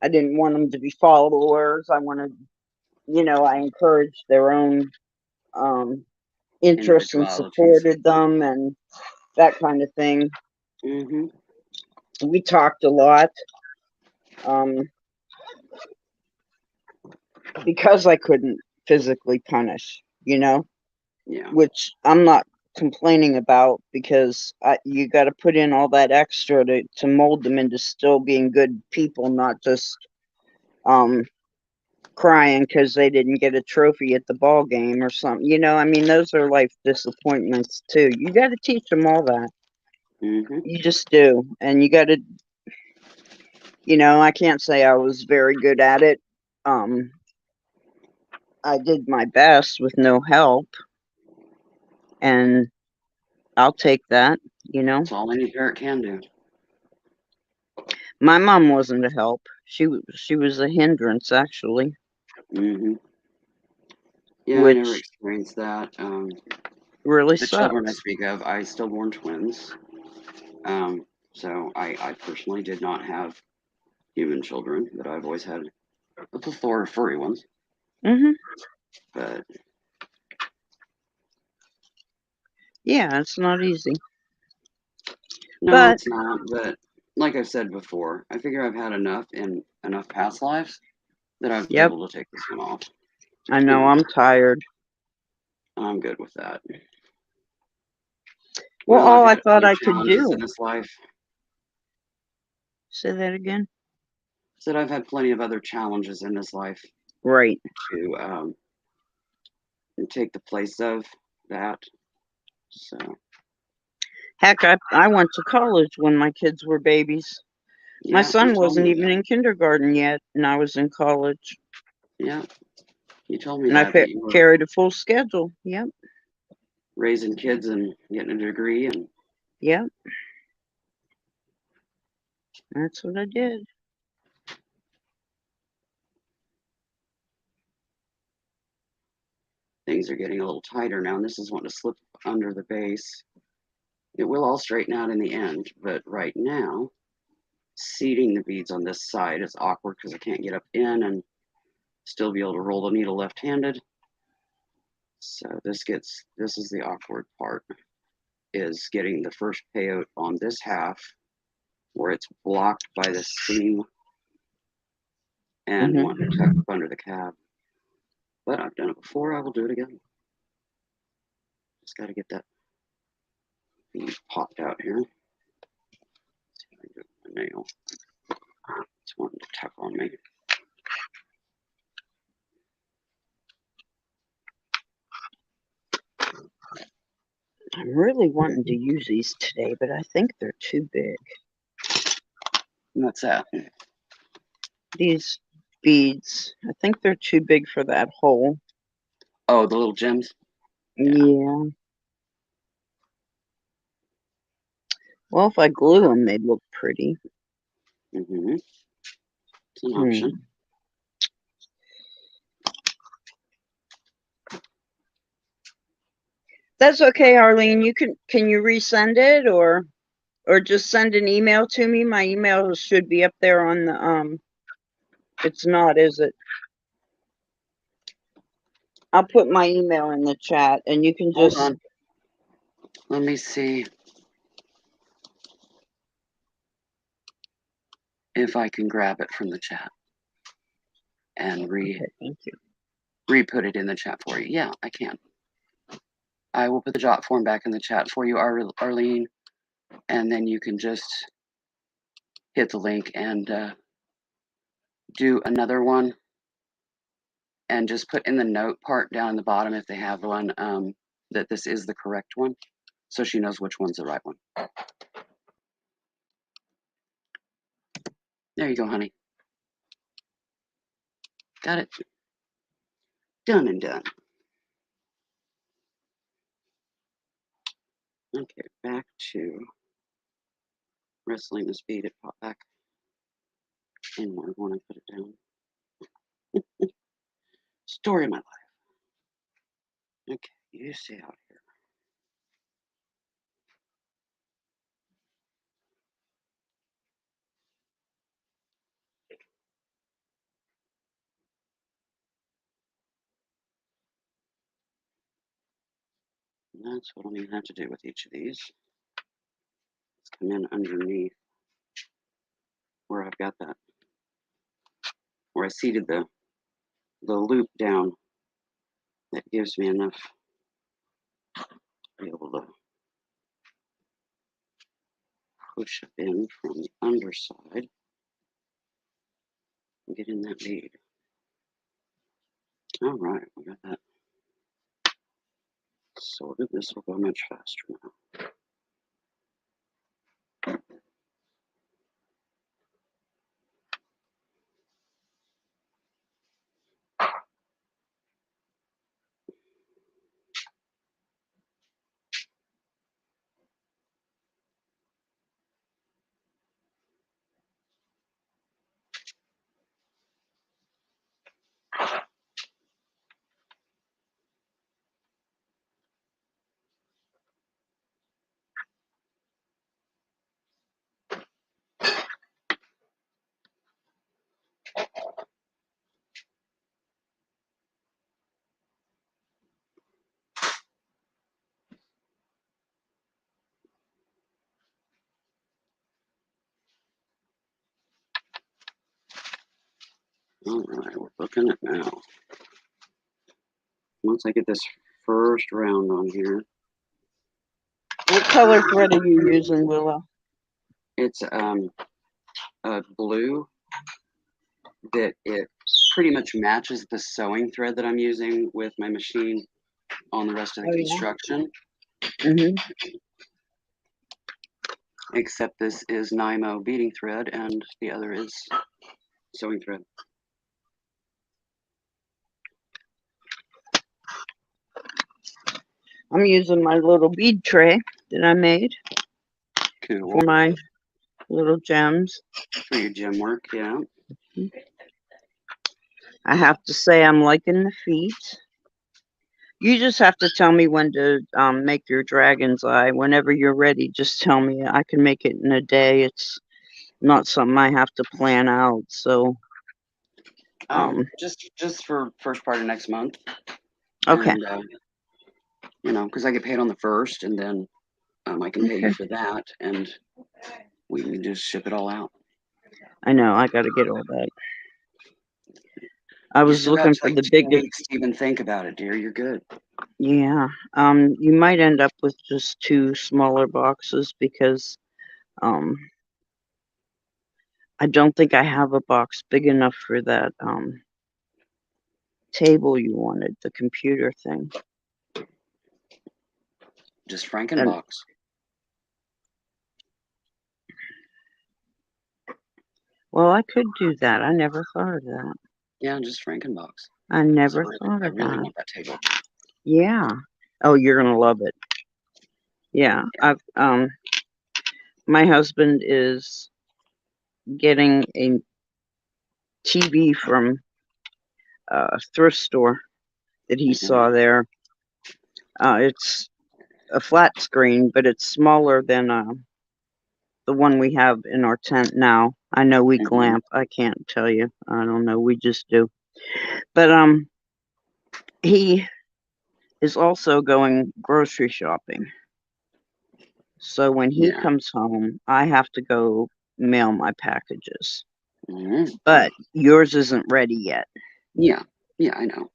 I didn't want them to be followers. I wanted, you know, I encouraged their own interests and supported them and that kind of thing. Mm-hmm. We talked a lot. Because I couldn't physically punish, you know, yeah, which I'm not complaining about, because you got to put in all that extra to mold them into still being good people, not just crying because they didn't get a trophy at the ball game or something. You know, I mean, those are life disappointments too. You got to teach them all that. Mm-hmm. You just do. And you got to, you know, I can't say I was very good at it. I did my best with no help, and I'll take that, you know. That's all any parent can do. My mom wasn't a help. She was a hindrance, actually. Mm-hmm. Yeah, I never Which experienced that. really The children I sucks. speak of, I stillborn twins. So I personally did not have human children, but I've always had a plethora of furry ones. Hmm. But Yeah, it's not easy. no, But it's not. But like I've said before, I figure I've had enough in enough past lives that I've been yep, able to take this one off. I know And I'm tired. I'm good with that. Well, Well, I've all I had thought other I could challenges do. in this life. Say that again. Said I've had plenty of other challenges in this life Right. to take the place of that. So Heck, I went to college when my kids were babies. My yeah, you son told wasn't me even that. in kindergarten yet, and I was in college. Yeah, you told me And I that you were carried a full schedule. Yep. raising kids and getting a degree, and Yep. That's what I did. things are getting a little tighter now. And this is wanting to slip under the base. It will all straighten out in the end, but right now, seating the beads on this side is awkward because I can't get up in and still be able to roll the needle left-handed. So this is the awkward part, is getting the first payout on this half where it's blocked by the seam and Hmm. wanting to tuck up under the cab. But I've done it before, I will do it again. Just got to get that bead popped out here. Let's see if I can do it with my nail. It's wanting to tuck on me. I'm really wanting to use these today, but I think they're too big. What's that? These beads, I think they're too big for that hole. Oh, the little gems? Yeah. Well, if I glue them, they'd look pretty. Mm-hmm. It's an option. That's okay, Arlene. Can you resend it, or just send an email to me? My email should be up there on the it's not, is it? I'll put my email in the chat and you can Hold just on. Let me see if I can grab it from the chat and okay, thank you. re-put it in the chat for you. Yeah, I can. I will put the jot form back in the chat for you, Arlene, and then you can just hit the link and do another one, and just put in the note part down in the bottom if they have one, that this is the correct one, so she knows which one's the right one. There you go, honey. Got it. Done and done. Okay, back to wrestling this bead. It popped back in where I want to put it down. Story of my life. Okay, you stay out here. And that's what I'm going to have to do with each of these. Let's come in underneath where I've got that, where I seated the loop down. That gives me enough be able to push it in from the underside and get in that bead. All right, we got that sorted. This will go much faster now. All right, we're looking at now. Once I get this first round on here, What color thread are you using, Willow? it's a blue that it pretty much matches the sewing thread that I'm using with my machine on the rest of the construction. Mm-hmm. Except this is Nymo beading thread and the other is sewing thread. I'm using my little bead tray that I made Cool. for my little gems. For your gem work, yeah. I have to say I'm liking the feet. You just have to tell me when to make your dragon's eye. Whenever you're ready, just tell me. I can make it in a day. It's not something I have to plan out. So, just for first part of next month. okay. And, you know, because I get paid on the 1st, and then I can pay you for that, and we can just ship it all out. I know. I got to get all that. I was looking for the biggest. Weeks to even think about it, dear. You're good. Yeah. You might end up with just 2 smaller boxes because I don't think I have a box big enough for that table you wanted, the computer thing. Just Frankenbox. Well, I could do that. I never thought of that. Yeah, just Frankenbox. I never thought I of really that. want that table. Yeah. Oh, you're gonna love it. Yeah. I've my husband is getting a TV from a thrift store that he saw there. It's a flat screen, but it's smaller than the one we have in our tent now. I know we glamp. I can't tell you. I don't know. We just do. But he is also going grocery shopping. So when he comes home, I have to go mail my packages. But yours isn't ready yet. Yeah, I know.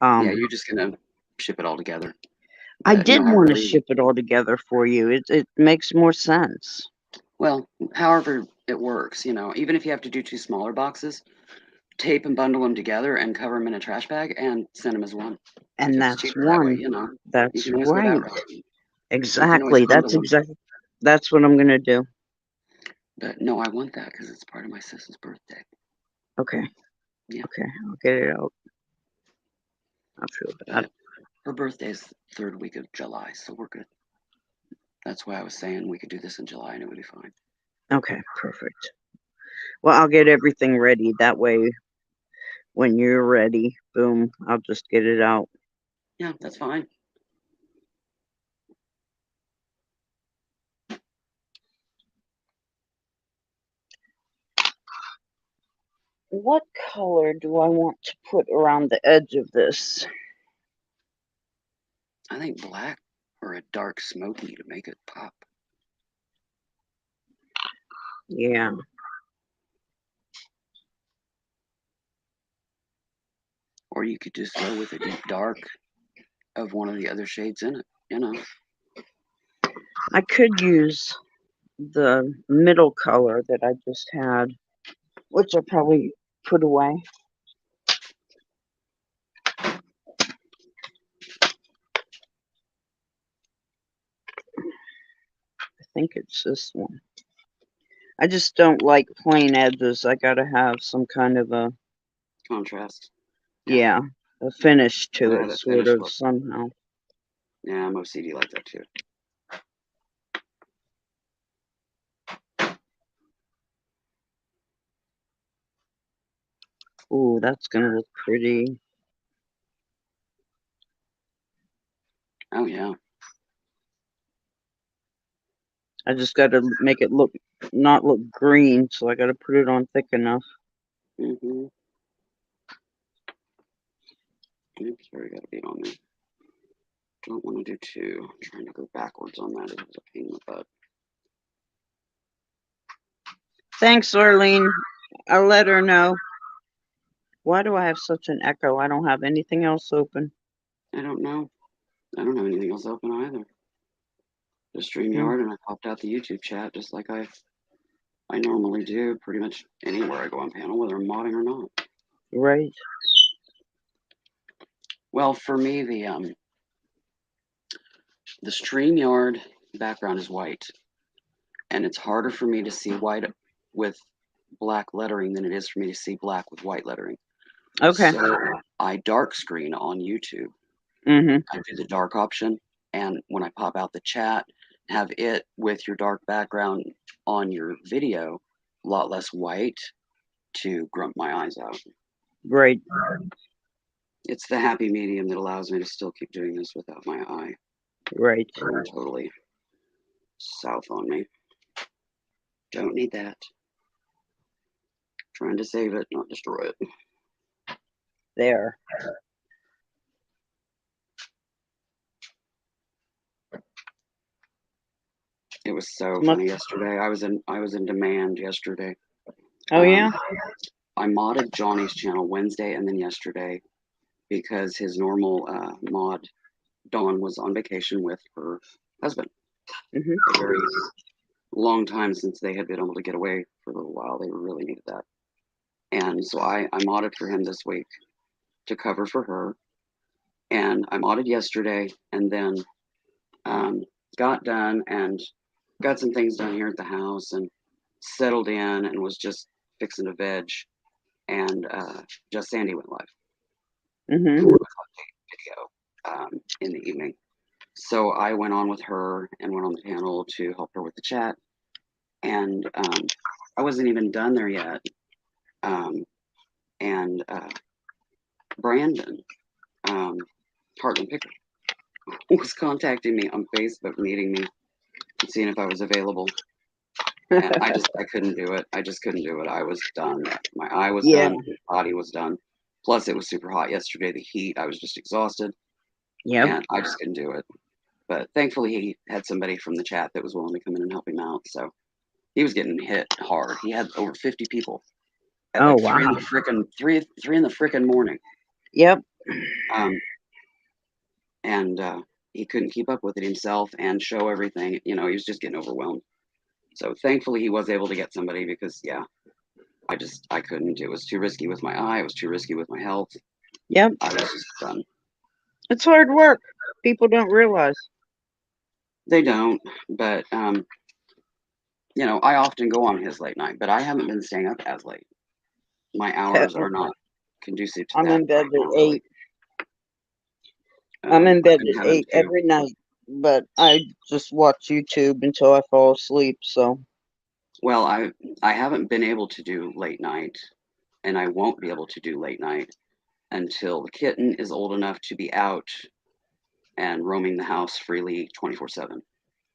Yeah, you're just gonna ship it all together. I did want to ship it all together for you. It makes more sense. Well, however it works, you know, even if you have to do 2 smaller boxes, tape and bundle them together and cover them in a trash bag and send them as one. And that's one. That way, you know, that's right. Exactly. That's what I'm gonna do. But no, I want that because it's part of my sister's birthday. Okay. Yeah. Okay, I'll get it out. I feel bad. Her birthday's 3rd week of July, so we're good. That's why I was saying we could do this in July and it would be fine. Okay, perfect. Well, I'll get everything ready. That way, when you're ready, boom, I'll just get it out. Yeah, that's fine. What color do I want to put around the edge of this? I think black or a dark smoky to make it pop. Yeah. Or you could just go with a deep dark of one of the other shades in it. you know. I could use the middle color that I just had, which I probably put away. I think it's this one. I just don't like plain edges. I gotta have some kind of a, Contrast. yeah, a finish to Yeah, it, that sort finish of, look. somehow. Yeah, I'm OCD like that too. Ooh, that's gonna look pretty. Oh yeah. I just gotta make it look, not look green, so I gotta put it on thick enough. Mm-hmm. Oops, sorry, got a beat on me. Don't want to do two. I'm trying to go backwards on that. It was a pain in the butt. Thanks, Arlene. I'll let her know. Why do I have such an echo? I don't have anything else open. I don't know. I don't have anything else open either. Just Hmm. StreamYard, and I popped out the YouTube chat just like I normally do pretty much anywhere I go on panel, whether I'm modding or not. Right. Well, for me, the StreamYard background is white, and it's harder for me to see white with black lettering than it is for me to see black with white lettering. Okay. So I dark screen on YouTube. Mm-hmm. I do the dark option, and when I pop out the chat, have it with your dark background on your video, a lot less white to grump my eyes out. Right. It's the happy medium that allows me to still keep doing this without my eye Right. going totally south on me. Don't need that. Trying to save it, not destroy it. There. It was so Much. funny yesterday. I was in demand yesterday. Oh yeah. I modded Johnny's channel Wednesday and then yesterday because his normal mod Dawn was on vacation with her husband. Mm-hmm. A very long time since they had been able to get away for a little while. They really needed that. And so I modded for him this week to cover for her. And I modded yesterday and then got done and got some things done here at the house and settled in and was just fixing to veg. And Just Sandy went live. Mm-hmm. Video in the evening. So I went on with her and went on the panel to help her with the chat. And I wasn't even done there yet. And Brandon, Heartland Picker, was contacting me on Facebook, meeting me, and seeing if I was available. And I couldn't do it. I just couldn't do it. I was done. My eye was Yeah. done. My body was done. Plus, it was super hot yesterday. The heat. I was just exhausted. Yep. And I just couldn't do it. But thankfully, he had somebody from the chat that was willing to come in and help him out. So he was getting hit hard. He had over 50 people at Oh like wow. three in the frickin' morning. Yep. And he couldn't keep up with it himself and show everything. You know, he was just getting overwhelmed. So thankfully, he was able to get somebody because yeah, I couldn't. It was too risky with my eye. It was too risky with my health. Yep. I was just done. It's hard work. People don't realize. They don't, but you know, I often go on his late night, but I haven't been staying up as late. My hours are not conducive to I'm that in bed right now, at really. 8. I'm in I've bed been at having 8 to. every night, but I just watch YouTube until I fall asleep. So. Well, I haven't been able to do late night, and I won't be able to do late night until the kitten is old enough to be out and roaming the house freely 24/7.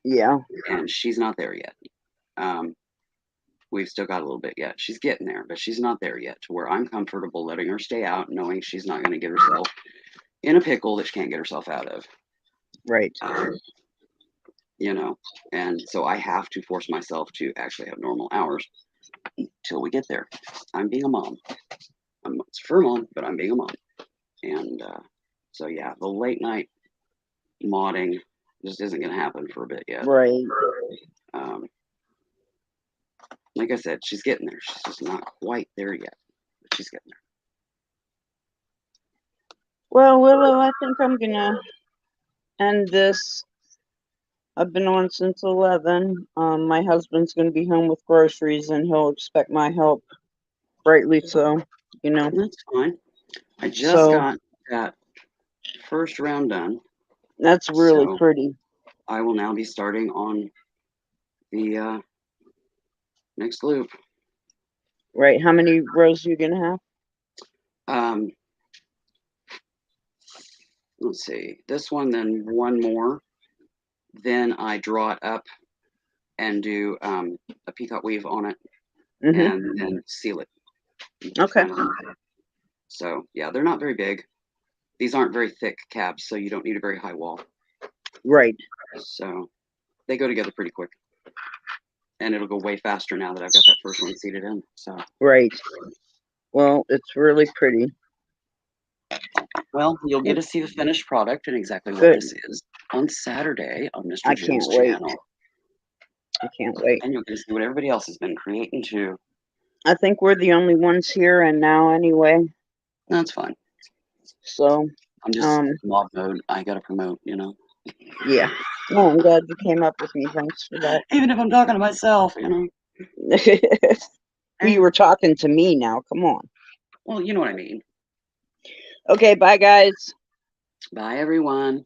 Yeah. And she's not there yet. We've still got a little bit yet. She's getting there, but she's not there yet to where I'm comfortable letting her stay out, knowing she's not going to get herself in a pickle that she can't get herself out of. Right. You know, and so I have to force myself to actually have normal hours until we get there. I'm being a mom. It's for a mom, but I'm being a mom. And so yeah, the late night modding just isn't going to happen for a bit yet. Right. Like I said, she's getting there. She's just not quite there yet, but she's getting there. Well, Willow, I think I'm gonna end this. I've been on since 11. My husband's gonna be home with groceries, and he'll expect my help. Rightly so, you know. That's fine. I just So got that first round done. that's really So pretty. I will now be starting on the next loop. Right. How many rows are you gonna have? Let's see. This one, then one more. Then I draw it up and do a peacock weave on it, and then seal it. Okay. So yeah, they're not very big. These aren't very thick cabs, so you don't need a very high wall. Right. So they go together pretty quick. And it'll go way faster now that I've got that first one seated in. So Right. Well, it's really pretty. Well, you'll get to see the finished product and exactly what Good. this is on Saturday on Mr. I Jim's can't wait. channel. I can't wait. And you'll get to see what everybody else has been creating too. I think we're the only ones here and now anyway. That's fine. So I'm just mob mode. I gotta promote, you know. yeah. No, I'm glad you came up with me. Thanks for that. Even if I'm talking to myself, you know. You were talking to me now. Come on. Well, you know what I mean. Okay, bye guys. Bye everyone.